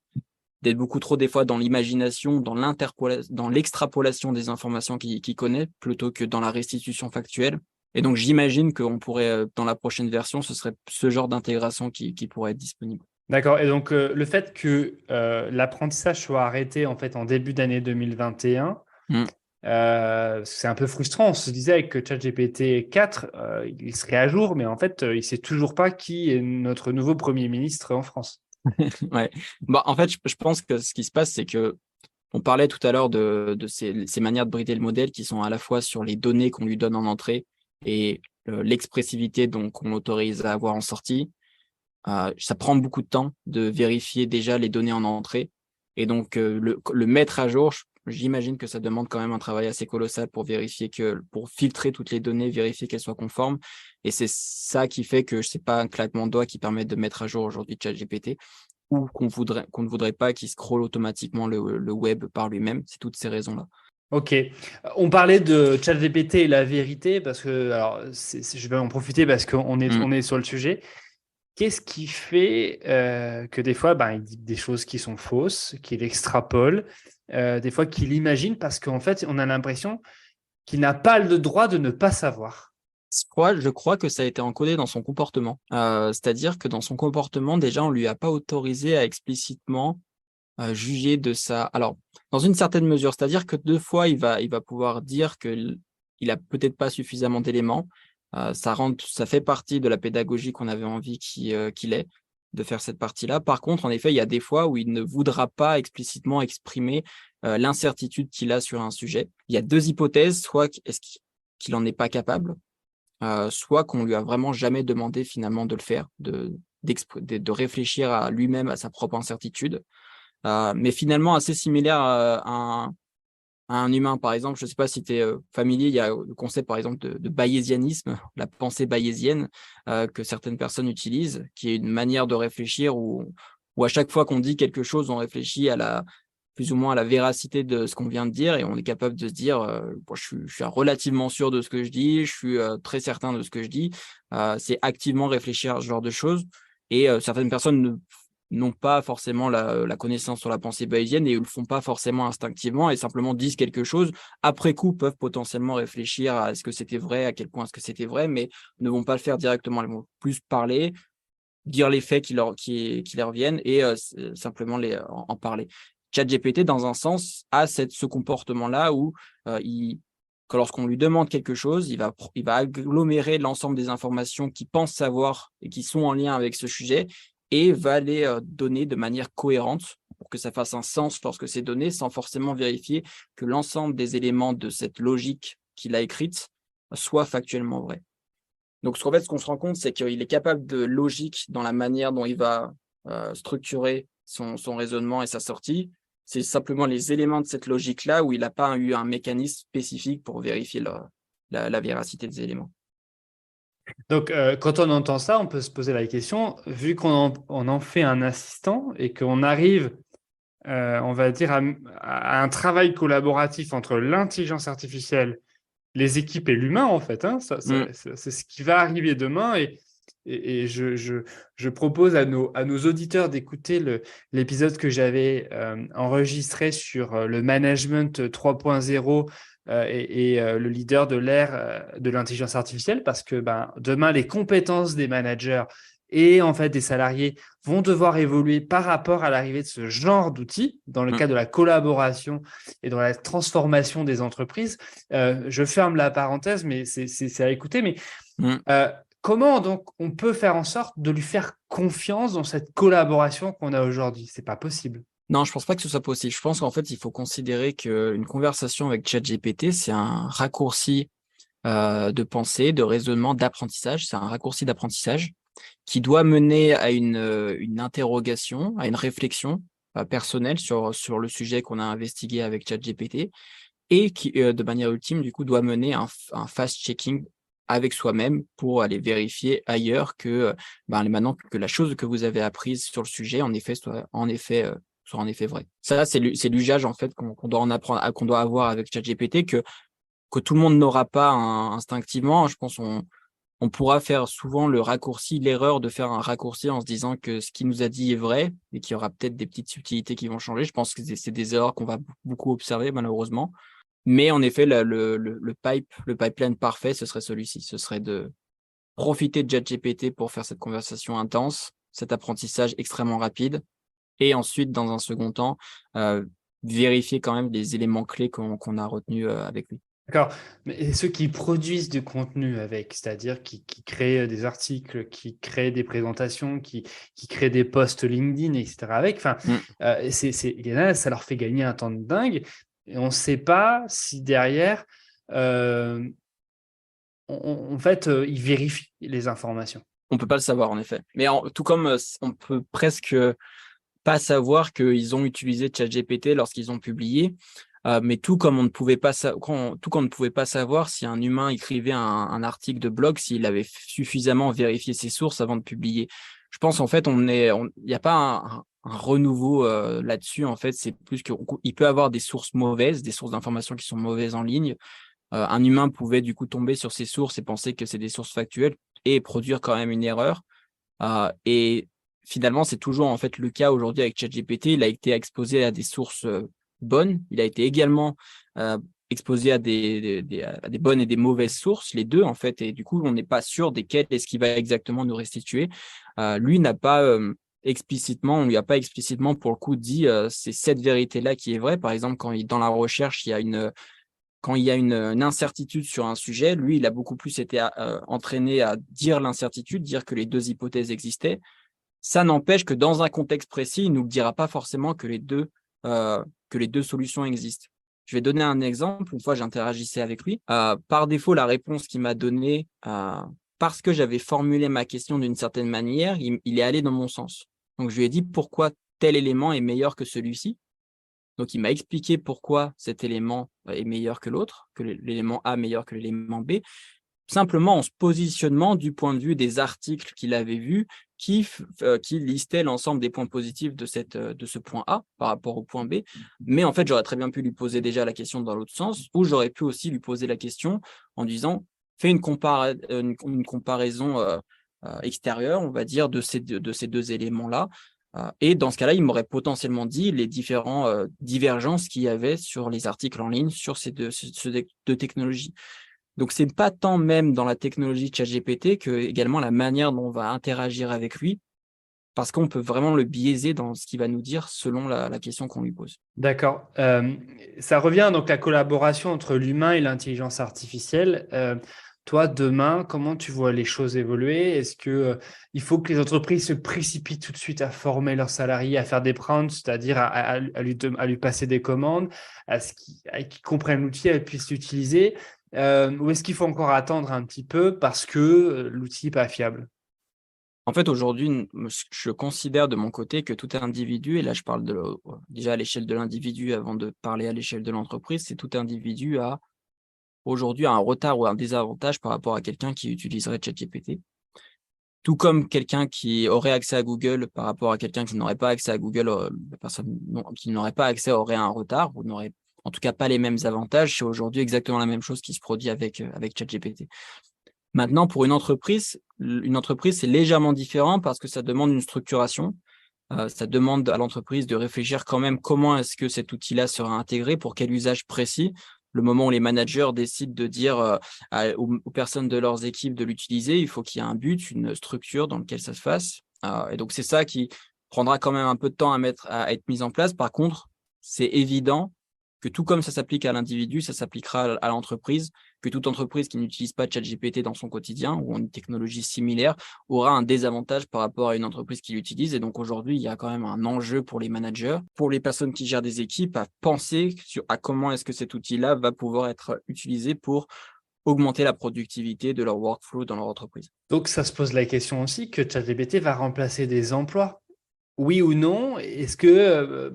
d'être beaucoup trop des fois dans l'imagination, dans l'extrapolation des informations qu'il connaît, plutôt que dans la restitution factuelle. Et donc, j'imagine qu'on pourrait, dans la prochaine version, ce serait ce genre d'intégration qui pourrait être disponible. D'accord. Et donc, le fait que l'apprentissage soit arrêté en fait en début d'année 2021, c'est un peu frustrant. On se disait avec ChatGPT 4, il serait à jour, mais en fait, il ne sait toujours pas qui est notre nouveau Premier ministre en France. Ouais. En fait, je pense que ce qui se passe, c'est que on parlait tout à l'heure de ces manières de brider le modèle qui sont à la fois sur les données qu'on lui donne en entrée et l'expressivité qu'on l'autorise à avoir en sortie. Ça prend beaucoup de temps de vérifier déjà les données en entrée. Et donc, le mettre à jour, j'imagine que ça demande quand même un travail assez colossal pour pour filtrer toutes les données, vérifier qu'elles soient conformes. Et c'est ça qui fait que c'est pas un claquement de doigts qui permet de mettre à jour aujourd'hui ChatGPT ou qu'on ne voudrait pas qu'il scrolle automatiquement le web par lui-même. C'est toutes ces raisons-là. Ok. On parlait de ChatGPT et la vérité parce que, alors, je vais en profiter parce qu'on est sur le sujet. qu'est-ce qui fait que des fois, il dit des choses qui sont fausses, qu'il extrapole, des fois qu'il imagine, parce qu'en fait, on a l'impression qu'il n'a pas le droit de ne pas savoir. Je crois que ça a été encodé dans son comportement. C'est-à-dire que dans son comportement, déjà, on lui a pas autorisé à explicitement juger de ça. Alors, dans une certaine mesure, c'est-à-dire que deux fois, il va pouvoir dire qu'il a peut-être pas suffisamment d'éléments. Ça fait partie de la pédagogie qu'on avait envie qu'il ait, de faire cette partie-là. Par contre, en effet, il y a des fois où il ne voudra pas explicitement exprimer l'incertitude qu'il a sur un sujet. Il y a deux hypothèses, soit est-ce qu'il en est pas capable, soit qu'on lui a vraiment jamais demandé finalement de le faire, de réfléchir à lui-même à sa propre incertitude. Mais finalement assez similaire à un humain. Par exemple, je ne sais pas si tu es familier, il y a le concept par exemple de bayésianisme, la pensée bayésienne que certaines personnes utilisent, qui est une manière de réfléchir où à chaque fois qu'on dit quelque chose, on réfléchit à plus ou moins à la véracité de ce qu'on vient de dire et on est capable de se dire bon, je suis relativement sûr de ce que je dis, je suis très certain de ce que je dis. C'est activement réfléchir à ce genre de choses et certaines personnes n'ont pas forcément la connaissance sur la pensée bayésienne et ils le font pas forcément instinctivement et simplement disent quelque chose. Après coup, peuvent potentiellement réfléchir à est-ce que c'était vrai, à quel point est-ce que c'était vrai, mais ne vont pas le faire directement. Ils vont plus parler, dire les faits qui leur viennent et simplement en parler. ChatGPT, dans un sens, a ce comportement-là où que lorsqu'on lui demande quelque chose, il va agglomérer l'ensemble des informations qu'il pense savoir et qui sont en lien avec ce sujet et va les donner de manière cohérente pour que ça fasse un sens lorsque c'est donné, sans forcément vérifier que l'ensemble des éléments de cette logique qu'il a écrite soient factuellement vrais. Donc, ce qu'on se rend compte, c'est qu'il est capable de logique dans la manière dont il va structurer son raisonnement et sa sortie. C'est simplement les éléments de cette logique-là où il n'a pas eu un mécanisme spécifique pour vérifier la véracité des éléments. Donc, quand on entend ça, on peut se poser la question, vu on en fait un assistant et qu'on arrive, on va dire, à un travail collaboratif entre l'intelligence artificielle, les équipes et l'humain, en fait, hein, c'est ce qui va arriver demain. Et je propose à nos auditeurs d'écouter l'épisode que j'avais enregistré sur le management 3.0 le leader de l'ère de l'intelligence artificielle, parce que demain, les compétences des managers et en fait des salariés vont devoir évoluer par rapport à l'arrivée de ce genre d'outils dans le cadre de la collaboration et dans la transformation des entreprises. Je ferme la parenthèse, mais c'est à écouter. Mais comment donc on peut faire en sorte de lui faire confiance dans cette collaboration qu'on a aujourd'hui? C'est pas possible. Non, je pense pas que ce soit possible. Je pense qu'en fait, il faut considérer qu'une conversation avec ChatGPT, c'est un raccourci de pensée, de raisonnement, d'apprentissage. C'est un raccourci d'apprentissage qui doit mener à une interrogation, à une réflexion personnelle sur le sujet qu'on a investigué avec ChatGPT et qui, de manière ultime, du coup, doit mener un fast-checking avec soi-même pour aller vérifier ailleurs que maintenant que la chose que vous avez apprise sur le sujet, soit en effet vraie. Ça, c'est l'usage en fait qu'on doit en apprendre, qu'on doit avoir avec ChatGPT que tout le monde n'aura pas instinctivement. Je pense on pourra faire souvent l'erreur de faire un raccourci en se disant que ce qu'il nous a dit est vrai et qu'il y aura peut-être des petites subtilités qui vont changer. Je pense que c'est des erreurs qu'on va beaucoup observer malheureusement. Mais en effet, le pipeline parfait, ce serait celui-ci. Ce serait de profiter de ChatGPT pour faire cette conversation intense, cet apprentissage extrêmement rapide. Et ensuite, dans un second temps, vérifier quand même les éléments clés qu'on a retenus avec lui. D'accord. Mais ceux qui produisent du contenu avec, c'est-à-dire qui créent des articles, qui créent des présentations, qui créent des posts LinkedIn, etc. avec, il y en a, ça leur fait gagner un temps de dingue. Et on ne sait pas si derrière, en fait, ils vérifient les informations. On peut pas le savoir, en effet. Mais tout comme on peut presque pas savoir qu'ils ont utilisé ChatGPT lorsqu'ils ont publié, mais tout comme on ne pouvait pas savoir si un humain écrivait un article de blog, s'il avait suffisamment vérifié ses sources avant de publier. Je pense en fait, il n'y a pas un renouveau là-dessus. En fait, c'est plus qu'il peut avoir des sources mauvaises, des sources d'informations qui sont mauvaises en ligne. Un humain pouvait du coup tomber sur ces sources et penser que c'est des sources factuelles et produire quand même une erreur. Et finalement, c'est toujours en fait le cas aujourd'hui avec ChatGPT. Il a été exposé à des sources bonnes. Il a été également exposé à à des bonnes et des mauvaises sources, les deux en fait. Et du coup, on n'est pas sûr desquelles est-ce qu'il va exactement nous restituer. Lui n'a pas explicitement, on lui a pas explicitement pour le coup dit c'est cette vérité-là qui est vraie. Par exemple, dans la recherche, quand il y a une incertitude sur un sujet, lui, il a beaucoup plus été entraîné à dire l'incertitude, dire que les deux hypothèses existaient. Ça n'empêche que dans un contexte précis, il ne nous dira pas forcément que les deux solutions existent. Je vais donner un exemple. Une fois, j'interagissais avec lui. Par défaut, la réponse qu'il m'a donnée, parce que j'avais formulé ma question d'une certaine manière, il est allé dans mon sens. Donc, je lui ai dit pourquoi tel élément est meilleur que celui-ci. Donc, il m'a expliqué pourquoi cet élément est meilleur que l'autre, que l'élément A est meilleur que l'élément B, simplement en se positionnement du point de vue des articles qu'il avait vus qui listaient l'ensemble des points positifs de ce point A par rapport au point B. Mais en fait, j'aurais très bien pu lui poser déjà la question dans l'autre sens, ou j'aurais pu aussi lui poser la question en disant fais une comparaison extérieure, on va dire, de ces deux éléments-là. Et dans ce cas-là, il m'aurait potentiellement dit les différentes divergences qu'il y avait sur les articles en ligne sur ces deux technologies. Donc, c'est pas tant même dans la technologie ChatGPT que également la manière dont on va interagir avec lui, parce qu'on peut vraiment le biaiser dans ce qu'il va nous dire selon la question qu'on lui pose. D'accord. Ça revient donc à la collaboration entre l'humain et l'intelligence artificielle. Toi, demain, comment tu vois les choses évoluer? Est-ce que, il faut que les entreprises se précipitent tout de suite à former leurs salariés, à faire des prompts, c'est-à-dire à lui passer des commandes, à qu'ils comprennent l'outil, à qu'ils puissent l'utiliser? Ou est-ce qu'il faut encore attendre un petit peu parce que l'outil n'est pas fiable? En fait, aujourd'hui, je considère de mon côté que tout individu, et là je parle déjà à l'échelle de l'individu avant de parler à l'échelle de l'entreprise, c'est tout individu a aujourd'hui un retard ou un désavantage par rapport à quelqu'un qui utiliserait ChatGPT. Tout comme quelqu'un qui aurait accès à Google par rapport à quelqu'un qui n'aurait pas accès à Google, la personne qui n'aurait pas accès aurait un retard ou n'aurait en tout cas pas les mêmes avantages. C'est aujourd'hui exactement la même chose qui se produit avec ChatGPT. Maintenant, pour une entreprise, c'est légèrement différent parce que ça demande une structuration. Ça demande à l'entreprise de réfléchir quand même comment est-ce que cet outil-là sera intégré, pour quel usage précis. Le moment où les managers décident de dire aux personnes de leurs équipes de l'utiliser, il faut qu'il y ait un but, une structure dans laquelle ça se fasse. Et donc, c'est ça qui prendra quand même un peu de temps à être mis en place. Par contre, c'est évident que tout comme ça s'applique à l'individu, ça s'appliquera à l'entreprise, que toute entreprise qui n'utilise pas ChatGPT dans son quotidien ou une technologie similaire aura un désavantage par rapport à une entreprise qui l'utilise. Et donc aujourd'hui, il y a quand même un enjeu pour les managers, pour les personnes qui gèrent des équipes, à penser à comment est-ce que cet outil-là va pouvoir être utilisé pour augmenter la productivité de leur workflow dans leur entreprise. Donc, ça se pose la question aussi que ChatGPT va remplacer des emplois. Oui ou non? Est-ce que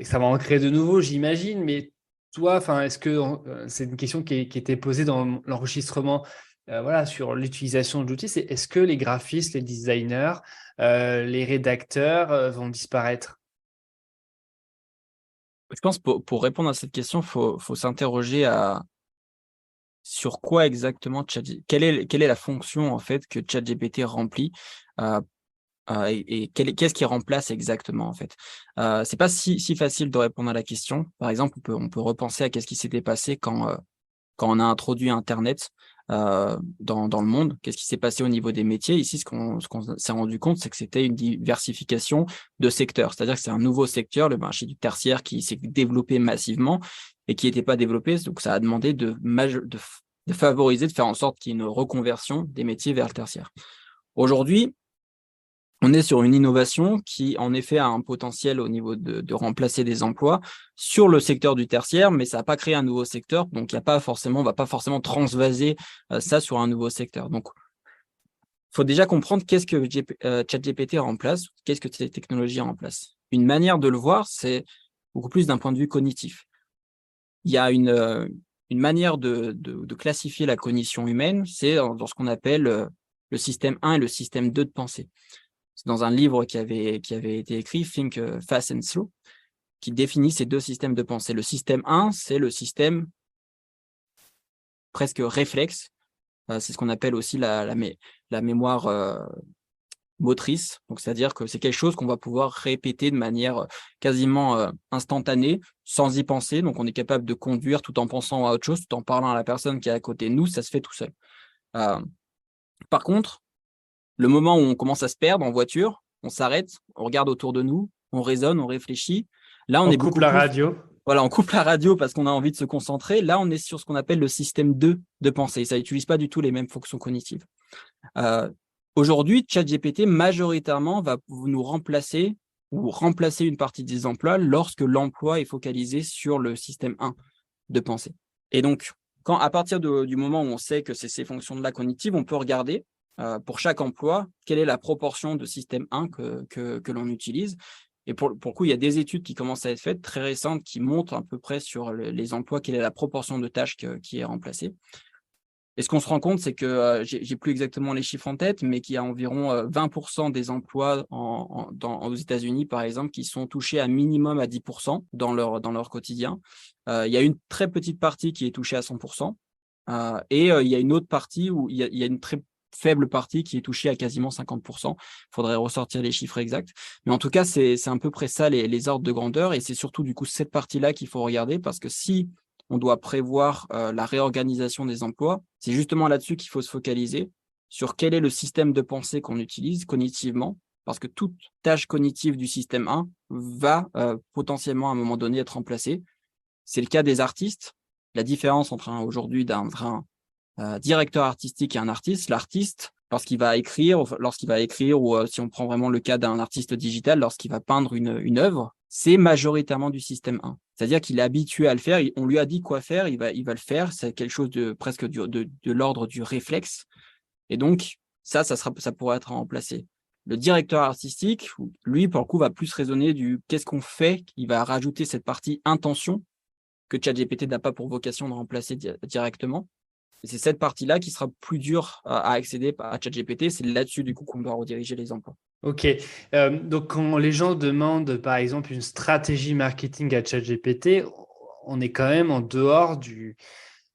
ça va en créer de nouveaux, j'imagine, mais toi, enfin, est-ce que c'est une question qui était posée dans l'enregistrement, voilà, sur l'utilisation de l'outil, c'est est-ce que les graphistes, les designers, les rédacteurs vont disparaître? Je pense pour répondre à cette question, faut s'interroger sur quoi exactement quelle est la fonction en fait que ChatGPT remplit. euh, et qu'est-ce qui remplace exactement en fait? C'est pas si facile de répondre à la question. Par exemple, on peut repenser à qu'est-ce qui s'était passé quand on a introduit internet, dans le monde. Qu'est-ce qui s'est passé au niveau des métiers? Ici, ce qu'on s'est rendu compte, c'est que c'était une diversification de secteurs. C'est-à-dire que c'est un nouveau secteur, le marché du tertiaire, qui s'est développé massivement et qui n'était pas développé. Donc ça a demandé de favoriser, de faire en sorte qu'il y ait une reconversion des métiers vers le tertiaire. Aujourd'hui, on est sur une innovation qui, en effet, a un potentiel au niveau de remplacer des emplois sur le secteur du tertiaire, mais ça n'a pas créé un nouveau secteur, donc on ne va pas forcément transvaser ça sur un nouveau secteur. Donc, il faut déjà comprendre qu'est-ce que ChatGPT remplace, qu'est-ce que ces technologies remplacent. Une manière de le voir, c'est beaucoup plus d'un point de vue cognitif. Il y a une manière de classifier la cognition humaine, c'est dans ce qu'on appelle le système 1 et le système 2 de pensée. C'est dans un livre qui avait été écrit, Think Fast and Slow, qui définit ces deux systèmes de pensée. Le système 1, c'est le système presque réflexe. C'est ce qu'on appelle aussi la mémoire motrice. Donc, c'est-à-dire que c'est quelque chose qu'on va pouvoir répéter de manière quasiment instantanée, sans y penser. Donc, on est capable de conduire tout en pensant à autre chose, tout en parlant à la personne qui est à côté de nous. Ça se fait tout seul. Par contre, le moment où on commence à se perdre en voiture, on s'arrête, on regarde autour de nous, on raisonne, on réfléchit. Là, on On est coupe beaucoup la plus. radio. Voilà, on coupe la radio parce qu'on a envie de se concentrer. Là, on est sur ce qu'on appelle le système 2 de pensée. Ça n'utilise pas du tout les mêmes fonctions cognitives. Aujourd'hui, ChatGPT, majoritairement, va nous remplacer ou remplacer une partie des emplois lorsque l'emploi est focalisé sur le système 1 de pensée. Et donc, à partir du moment où on sait que c'est ces fonctions-là cognitives, on peut regarder pour chaque emploi, quelle est la proportion de système 1 que l'on utilise. Et pour le coup, il y a des études qui commencent à être faites, très récentes, qui montrent à peu près sur les emplois, quelle est la proportion de tâches qui est remplacée. Et ce qu'on se rend compte, c'est que j'ai plus exactement les chiffres en tête, mais qu'il y a environ 20% des emplois aux États-Unis, par exemple, qui sont touchés à minimum à 10% dans leur quotidien. Il y a une très petite partie qui est touchée à 100%, et il y a une autre partie où il y a une très faible partie qui est touchée à quasiment 50%. Il faudrait ressortir les chiffres exacts. Mais en tout cas, c'est à peu près ça les ordres de grandeur. Et c'est surtout du coup cette partie-là qu'il faut regarder, parce que si on doit prévoir la réorganisation des emplois, c'est justement là-dessus qu'il faut se focaliser, sur quel est le système de pensée qu'on utilise cognitivement, parce que toute tâche cognitive du système 1 va potentiellement à un moment donné être remplacée. C'est le cas des artistes. La différence entre aujourd'hui d'un directeur artistique et un artiste, l'artiste, lorsqu'il va écrire, ou si on prend vraiment le cas d'un artiste digital, lorsqu'il va peindre une œuvre, c'est majoritairement du système 1. C'est-à-dire qu'il est habitué à le faire, on lui a dit quoi faire, il va le faire, c'est quelque chose de presque de l'ordre du réflexe. Et donc, ça pourrait être remplacé. Le directeur artistique, lui, pour le coup, va plus raisonner du qu'est-ce qu'on fait, il va rajouter cette partie intention que ChatGPT n'a pas pour vocation de remplacer directement. Et c'est cette partie-là qui sera plus dure à accéder à ChatGPT. C'est là-dessus, du coup, qu'on doit rediriger les emplois. Ok. Donc, quand les gens demandent, par exemple, une stratégie marketing à ChatGPT, on est quand même en dehors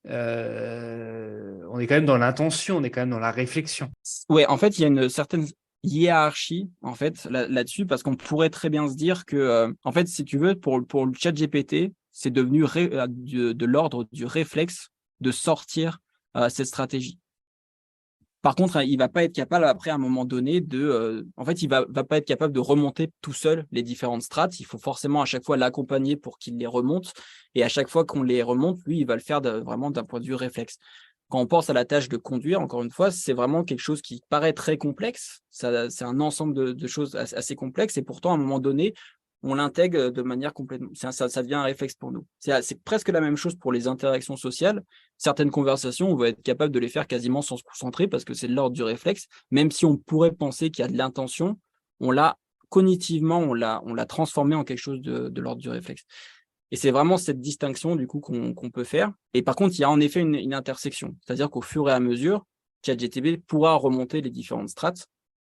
on est quand même dans l'intention, on est quand même dans la réflexion. Ouais, en fait, il y a une certaine hiérarchie en fait là-dessus, parce qu'on pourrait très bien se dire que, en fait, si tu veux, pour le ChatGPT, c'est devenu de l'ordre du réflexe de sortir cette stratégie. Par contre, il va pas être capable après à un moment donné en fait, il va pas être capable de remonter tout seul les différentes strates. Il faut forcément à chaque fois l'accompagner pour qu'il les remonte. Et à chaque fois qu'on les remonte, lui, il va le faire vraiment d'un point de vue réflexe. Quand on pense à la tâche de conduire, encore une fois, c'est vraiment quelque chose qui paraît très complexe. C'est un ensemble de choses assez complexes. Et pourtant, à un moment donné, on l'intègre de manière complètement. Ça devient un réflexe pour nous. C'est presque la même chose pour les interactions sociales. Certaines conversations, on va être capable de les faire quasiment sans se concentrer parce que c'est de l'ordre du réflexe. Même si on pourrait penser qu'il y a de l'intention, on l'a cognitivement, on l'a transformé en quelque chose de l'ordre du réflexe. Et c'est vraiment cette distinction du coup qu'on peut faire. Et par contre, il y a en effet une intersection. C'est-à-dire qu'au fur et à mesure, ChatGPT pourra remonter les différentes strates.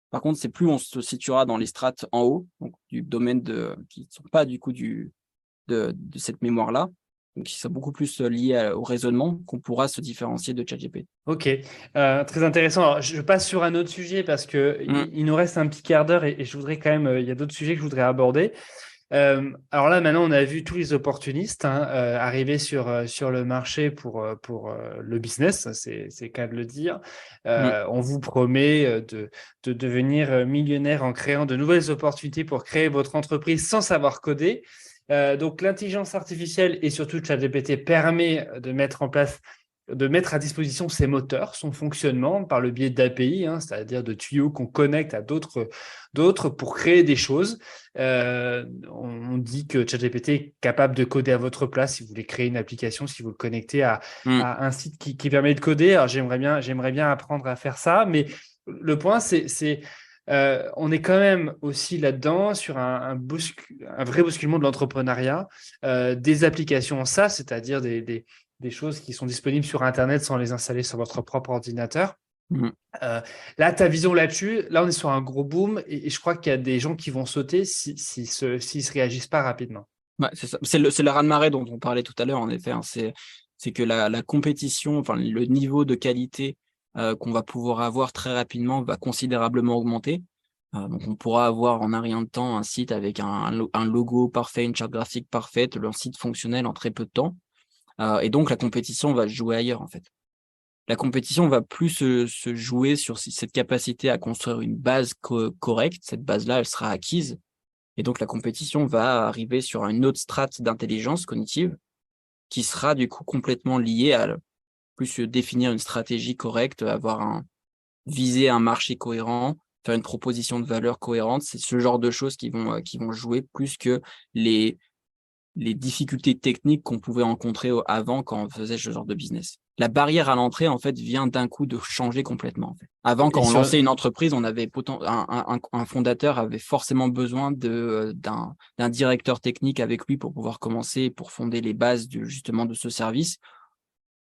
Par contre, c'est plus on se situera dans les strates en haut, donc du domaine qui ne sont pas du coup de cette mémoire-là, donc qui sont beaucoup plus liés au raisonnement, qu'on pourra se différencier de ChatGPT. Ok, très intéressant. Alors, je passe sur un autre sujet parce que Mm. il nous reste un petit quart d'heure et je voudrais quand même, il y a d'autres sujets que je voudrais aborder. Alors là, maintenant, on a vu tous les opportunistes arriver sur le marché pour le business, c'est qu'à le dire. Mm. On vous promet de devenir millionnaire en créant de nouvelles opportunités pour créer votre entreprise sans savoir coder. Donc, l'intelligence artificielle et surtout ChatGPT permet de mettre à disposition ces moteurs, son fonctionnement par le biais d'API, c'est-à-dire de tuyaux qu'on connecte à d'autres pour créer des choses. On dit que ChatGPT est capable de coder à votre place si vous voulez créer une application, si vous le connectez Mm. à un site qui permet de coder. Alors, j'aimerais bien apprendre à faire ça, mais le point, on est quand même aussi là-dedans sur un vrai bousculement de l'entrepreneuriat, des applications en SaaS, c'est-à-dire des choses qui sont disponibles sur Internet sans les installer sur votre propre ordinateur. Mm. Là, ta vision là-dessus, là, on est sur un gros boom et je crois qu'il y a des gens qui vont sauter s'ils se réagissent pas rapidement. Ouais, c'est ça. C'est le raz-de-marée dont on parlait tout à l'heure, en effet. C'est que la compétition, enfin le niveau de qualité qu'on va pouvoir avoir très rapidement va considérablement augmenter. Donc, on pourra avoir en un rien de temps un site avec un logo parfait, une charte graphique parfaite, un site fonctionnel en très peu de temps. Et donc, la compétition va se jouer ailleurs, en fait. La compétition va plus se jouer sur cette capacité à construire une base correcte. Cette base-là, elle sera acquise. Et donc, la compétition va arriver sur une autre strate d'intelligence cognitive qui sera du coup complètement liée à plus définir une stratégie correcte, viser un marché cohérent, faire une proposition de valeur cohérente. C'est ce genre de choses qui vont jouer plus que les difficultés techniques qu'on pouvait rencontrer avant quand on faisait ce genre de business. La barrière à l'entrée, en fait, vient d'un coup de changer complètement. En fait. Avant, quand Et on lançait une entreprise, on avait un fondateur avait forcément besoin d'un directeur technique avec lui pour pouvoir commencer, pour fonder les bases justement de ce service.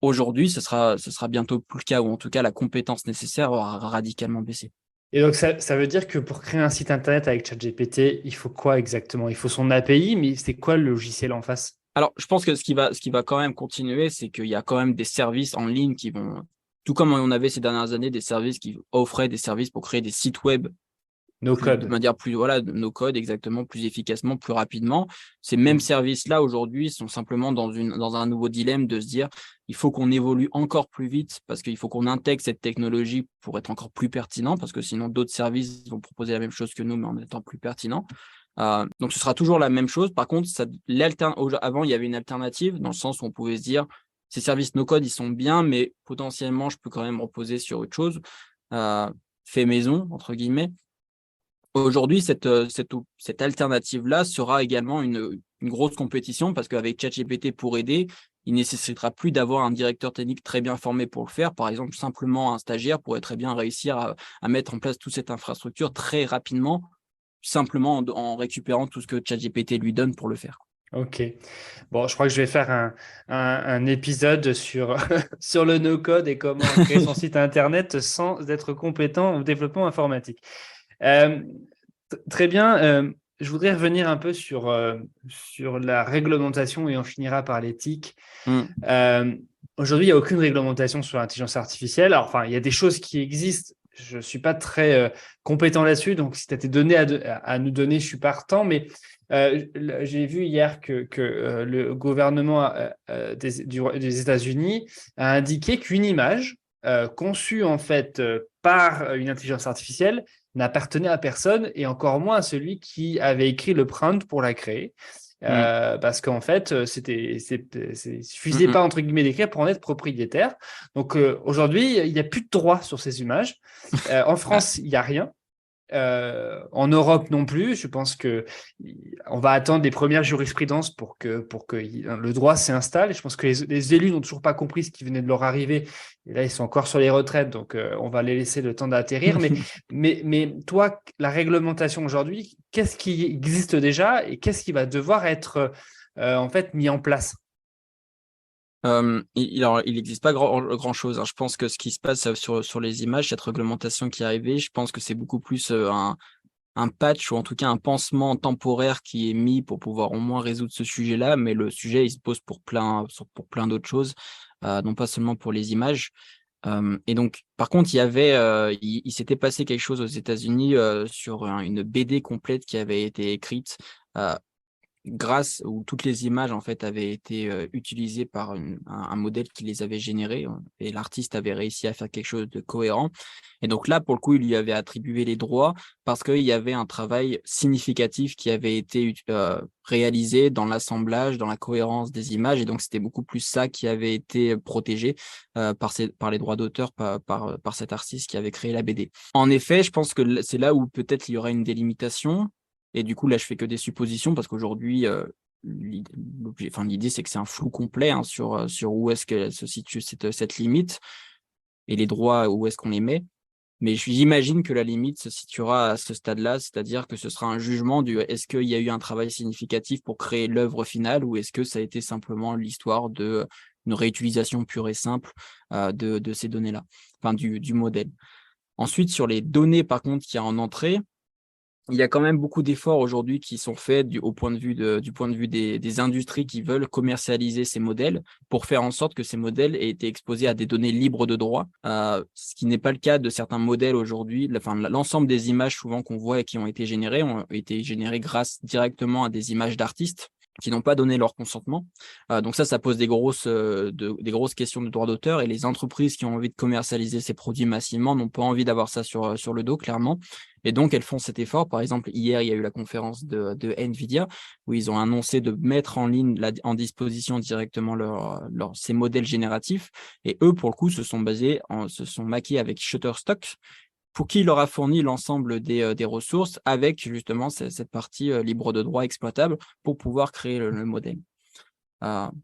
Aujourd'hui, ce sera bientôt plus le cas, ou en tout cas, la compétence nécessaire aura radicalement baissé. Et donc, ça veut dire que pour créer un site internet avec ChatGPT, il faut quoi exactement? Il faut son API, mais c'est quoi le logiciel en face? Alors, je pense que ce qui va quand même continuer, c'est qu'il y a quand même des services en ligne qui vont, tout comme on avait ces dernières années, des services qui offraient des services pour créer des sites web No de code. manière plus, voilà, nos codes exactement, plus efficacement, plus rapidement. Ces mêmes services-là, aujourd'hui, sont simplement dans un nouveau dilemme de se dire, il faut qu'on évolue encore plus vite parce qu'il faut qu'on intègre cette technologie pour être encore plus pertinent, parce que sinon, d'autres services vont proposer la même chose que nous, mais en étant plus pertinent. Donc, ce sera toujours la même chose. Par contre, avant, il y avait une alternative dans le sens où on pouvait se dire, ces services no-code, ils sont bien, mais potentiellement, je peux quand même reposer sur autre chose, fait maison, entre guillemets. Aujourd'hui, cette alternative-là sera également une grosse compétition parce qu'avec ChatGPT pour aider, il nécessitera plus d'avoir un directeur technique très bien formé pour le faire. Par exemple, simplement un stagiaire pourrait très bien réussir à mettre en place toute cette infrastructure très rapidement, simplement en récupérant tout ce que ChatGPT lui donne pour le faire. Ok. Bon, je crois que je vais faire un épisode sur, sur le no-code et comment créer son site internet sans être compétent au développement informatique. Euh, Très bien. Je voudrais revenir un peu sur la réglementation et on finira par l'éthique. Mm, Euh, Aujourd'hui, il n'y a aucune réglementation sur l'intelligence artificielle. Alors, enfin, il y a des choses qui existent. Je ne suis pas très compétent là-dessus. Donc, si tu as tes données à nous donner, je suis partant. Mais j'ai vu hier que le gouvernement des États-Unis a indiqué qu'une image conçue en fait par une intelligence artificielle n'appartenait à personne et encore moins à celui qui avait écrit le prompt pour la créer. mm, Parce qu'en fait, mm, suffisait mm. pas entre guillemets d'écrire pour en être propriétaire. Donc aujourd'hui, il n'y a plus de droit sur ces images. En Ah, France, il n'y a rien. En Europe non plus. Je pense que on va attendre les premières jurisprudences pour que le droit s'installe. Et je pense que les élus n'ont toujours pas compris ce qui venait de leur arriver. Et là, ils sont encore sur les retraites, donc on va les laisser le temps d'atterrir. Mais toi, la réglementation aujourd'hui, qu'est-ce qui existe déjà et qu'est-ce qui va devoir être en fait mis en place? Il n'existe pas grand-chose, hein. Je pense que ce qui se passe sur les images, cette réglementation qui est arrivée, je pense que c'est beaucoup plus un patch ou en tout cas un pansement temporaire qui est mis pour pouvoir au moins résoudre ce sujet-là, mais le sujet, il se pose pour plein d'autres choses, non pas seulement pour les images. Et donc, par contre, il s'était passé quelque chose aux États-Unis sur une BD complète qui avait été écrite euh, où toutes les images en fait avaient été utilisées par un modèle qui les avait générées et l'artiste avait réussi à faire quelque chose de cohérent. Et donc là, pour le coup, il lui avait attribué les droits parce qu'il y avait un travail significatif qui avait été réalisé dans l'assemblage, dans la cohérence des images. Et donc, c'était beaucoup plus ça qui avait été protégé par les droits d'auteur, par cet artiste qui avait créé la BD. En effet, je pense que c'est là où peut-être il y aura une délimitation. Et du coup, là, je fais que des suppositions parce qu'aujourd'hui, l'idée, c'est que c'est un flou complet hein, sur où est-ce qu'elle se situe cette limite et les droits, où est-ce qu'on les met. Mais j'imagine que la limite se situera à ce stade-là, c'est-à-dire que ce sera un jugement du est-ce qu'il y a eu un travail significatif pour créer l'œuvre finale ou est-ce que ça a été simplement l'histoire de une réutilisation pure et simple de ces données-là, enfin du modèle. Ensuite, sur les données, par contre, qu'il y a en entrée, il y a quand même beaucoup d'efforts aujourd'hui qui sont faits au point de vue du point de vue des industries qui veulent commercialiser ces modèles pour faire en sorte que ces modèles aient été exposés à des données libres de droit, ce qui n'est pas le cas de certains modèles aujourd'hui. Enfin, l'ensemble des images souvent qu'on voit et qui ont été générées grâce directement à des images d'artistes qui n'ont pas donné leur consentement. Donc ça pose des grosses questions de droit d'auteur, et les entreprises qui ont envie de commercialiser ces produits massivement n'ont pas envie d'avoir ça sur le dos, clairement. Et donc, elles font cet effort. Par exemple, hier, il y a eu la conférence de NVIDIA où ils ont annoncé de mettre en ligne, en disposition directement ces modèles génératifs. Et eux, pour le coup, se sont maqués avec Shutterstock, pour qui il leur a fourni l'ensemble des ressources avec justement cette partie libre de droit exploitable pour pouvoir créer le modèle.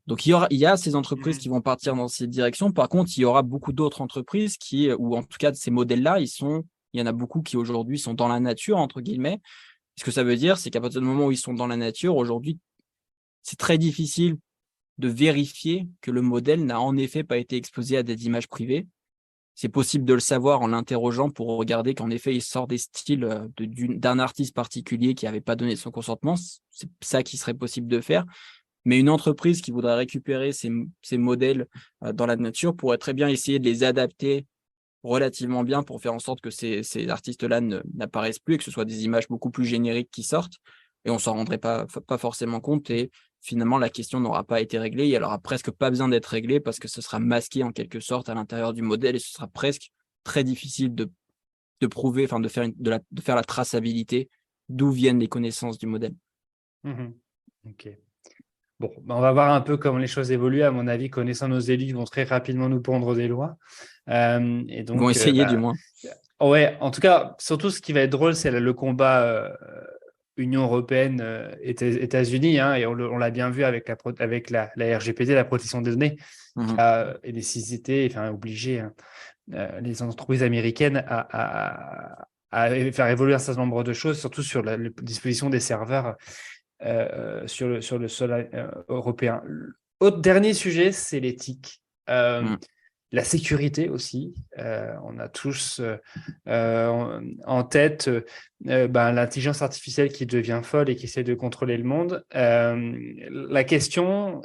Donc, il y a ces entreprises qui vont partir dans cette direction. Par contre, il y aura beaucoup d'autres entreprises ou en tout cas, ces modèles-là, il y en a beaucoup qui aujourd'hui sont dans la nature, entre guillemets. Ce que ça veut dire, c'est qu'à partir du moment où ils sont dans la nature, aujourd'hui, c'est très difficile de vérifier que le modèle n'a en effet pas été exposé à des images privées. C'est possible de le savoir en l'interrogeant pour regarder qu'en effet, il sort des styles d'un artiste particulier qui n'avait pas donné son consentement. C'est ça qui serait possible de faire. Mais une entreprise qui voudrait récupérer ces modèles dans la nature pourrait très bien essayer de les adapter relativement bien pour faire en sorte que ces artistes-là n'apparaissent plus et que ce soit des images beaucoup plus génériques qui sortent. Et on ne s'en rendrait pas forcément compte. Et finalement, la question n'aura pas été réglée. Elle n'aura presque pas besoin d'être réglée parce que ce sera masqué en quelque sorte à l'intérieur du modèle et ce sera presque très difficile de prouver, enfin de faire la traçabilité d'où viennent les connaissances du modèle. Ok. Bon, on va voir un peu comment les choses évoluent. À mon avis, connaissant nos élus, ils vont très rapidement nous pondre des lois. Et donc, ils vont essayer du moins. Ouais, en tout cas, surtout ce qui va être drôle, c'est le combat Union européenne, États-Unis, hein, et on l'a bien vu avec la RGPD, la protection des données, qui a nécessité, enfin obligé les entreprises américaines à faire évoluer un certain nombre de choses, surtout sur la disposition des serveurs sur le sol européen. Autre dernier sujet, c'est l'éthique. La sécurité aussi. On a tous en tête l'intelligence artificielle qui devient folle et qui essaie de contrôler le monde. La question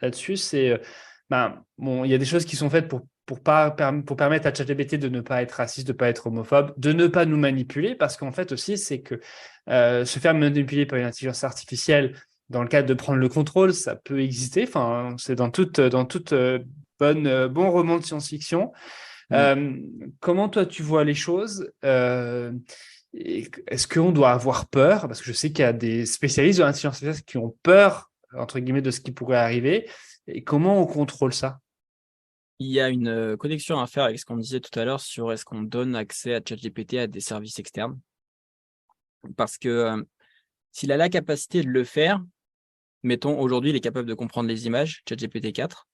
là-dessus, c'est il y a des choses qui sont faites pour permettre à ChatGPT de ne pas être raciste, de ne pas être homophobe, de ne pas nous manipuler, parce qu'en fait aussi, c'est que se faire manipuler par une intelligence artificielle dans le cadre de prendre le contrôle, ça peut exister. Enfin, c'est dans toute bon roman de science-fiction. Comment toi tu vois les choses est-ce qu'on doit avoir peur? Parce que je sais qu'il y a des spécialistes de l'intelligence artificielle qui ont peur, entre guillemets, de ce qui pourrait arriver. Et comment on contrôle ça? Il y a une connexion à faire avec ce qu'on disait tout à l'heure sur est-ce qu'on donne accès à ChatGPT à des services externes. Parce que s'il a la capacité de le faire, mettons, aujourd'hui, il est capable de comprendre les images, ChatGPT 4.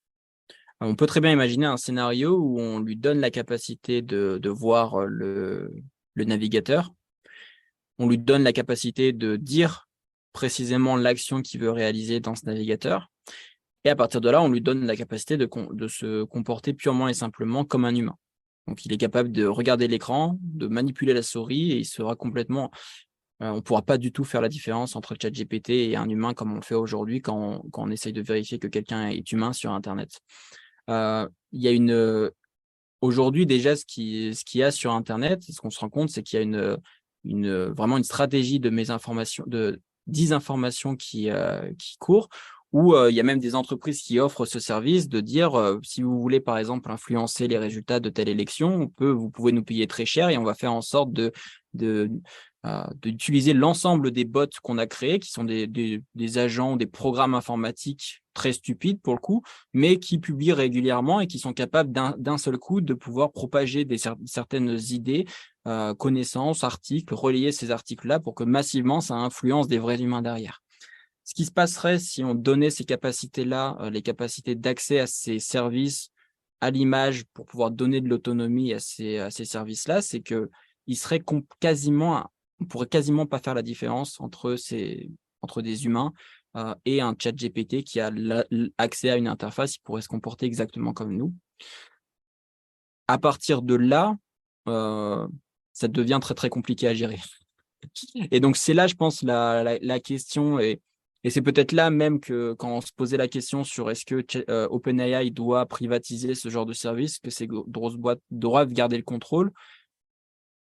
On peut très bien imaginer un scénario où on lui donne la capacité de voir le navigateur. On lui donne la capacité de dire précisément l'action qu'il veut réaliser dans ce navigateur. Et à partir de là, on lui donne la capacité de se comporter purement et simplement comme un humain. Donc, il est capable de regarder l'écran, de manipuler la souris et il sera complètement... on ne pourra pas du tout faire la différence entre ChatGPT et un humain comme on le fait aujourd'hui quand on essaye de vérifier que quelqu'un est humain sur Internet. Il y a aujourd'hui déjà ce qu'il y a sur Internet, ce qu'on se rend compte, c'est qu'il y a vraiment une stratégie de désinformation qui court, où il y a même des entreprises qui offrent ce service de dire si vous voulez par exemple influencer les résultats de telle élection, vous pouvez nous payer très cher et on va faire en sorte d'utiliser l'ensemble des bots qu'on a créés, qui sont des agents, des programmes informatiques très stupides pour le coup, mais qui publient régulièrement et qui sont capables d'un seul coup de pouvoir propager certaines idées, connaissances, articles, relayer ces articles-là pour que massivement ça influence des vrais humains derrière. Ce qui se passerait si on donnait ces capacités-là, les capacités d'accès à ces services, à l'image, pour pouvoir donner de l'autonomie à ces services-là, c'est que on pourrait quasiment pas faire la différence entre des humains et un chat GPT qui a accès à une interface, il pourrait se comporter exactement comme nous. À partir de là, ça devient très très compliqué à gérer. Et donc, c'est là, je pense, la question. Et c'est peut-être là même que quand on se posait la question sur est-ce que OpenAI doit privatiser ce genre de service, que ces grosses boîtes doivent garder le contrôle.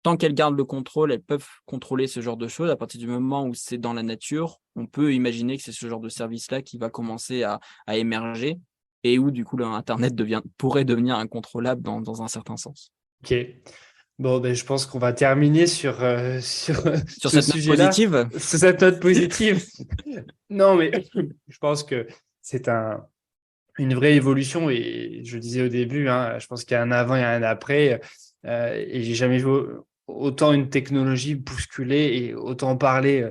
Tant qu'elles gardent le contrôle, elles peuvent contrôler ce genre de choses. À partir du moment où c'est dans la nature, on peut imaginer que c'est ce genre de service-là qui va commencer à émerger et où, du coup, l'Internet pourrait devenir incontrôlable dans un certain sens. Ok. Bon, ben, je pense qu'on va terminer sur Sur ce cette note sujet-là, positive, sur cette note positive. Non, mais je pense que c'est une vraie évolution et je disais au début, hein, je pense qu'il y a un avant et un après et j'ai jamais vu autant une technologie bousculer et autant parler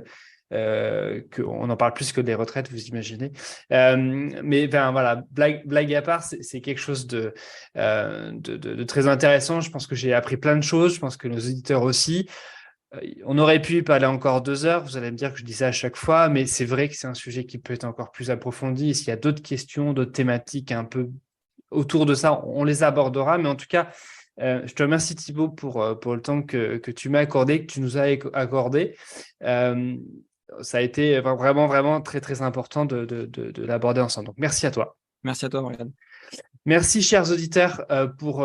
qu'on en parle plus que des retraites, vous imaginez. Mais ben, voilà, blague à part, c'est quelque chose de très intéressant. Je pense que j'ai appris plein de choses. Je pense que nos auditeurs aussi. On aurait pu y parler encore 2 heures. Vous allez me dire que je dis ça à chaque fois, mais c'est vrai que c'est un sujet qui peut être encore plus approfondi. Et s'il y a d'autres questions, d'autres thématiques un peu autour de ça, on les abordera. Mais en tout cas, je te remercie Thibaut pour le temps que tu m'as accordé, que tu nous as accordé. Ça a été vraiment, vraiment très, très important de l'aborder ensemble. Donc, merci à toi. merci à toi, Morgane. Merci, chers auditeurs, pour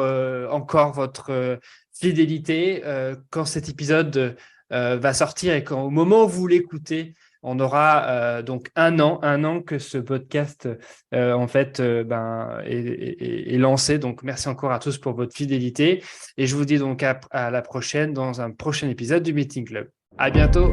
encore votre fidélité. Quand cet épisode va sortir et au moment où vous l'écoutez, on aura donc un an que ce podcast en fait est lancé. Donc, merci encore à tous pour votre fidélité. Et je vous dis donc à la prochaine dans un prochain épisode du Meeting Club. À bientôt.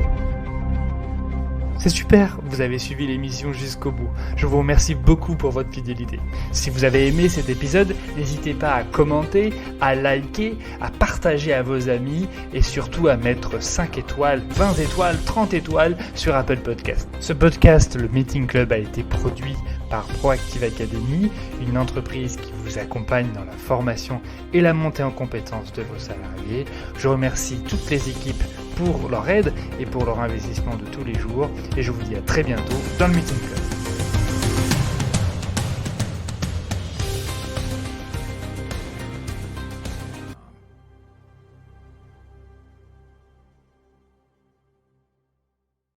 C'est super, vous avez suivi l'émission jusqu'au bout. Je vous remercie beaucoup pour votre fidélité. Si vous avez aimé cet épisode, n'hésitez pas à commenter, à liker, à partager à vos amis et surtout à mettre 5 étoiles, 20 étoiles, 30 étoiles sur Apple Podcast. Ce podcast, le Meeting Club, a été produit par Proactive Academy, une entreprise qui vous accompagne dans la formation et la montée en compétences de vos salariés. Je remercie toutes les équipes pour leur aide et pour leur investissement de tous les jours. Et je vous dis à très bientôt dans le Meeting Club.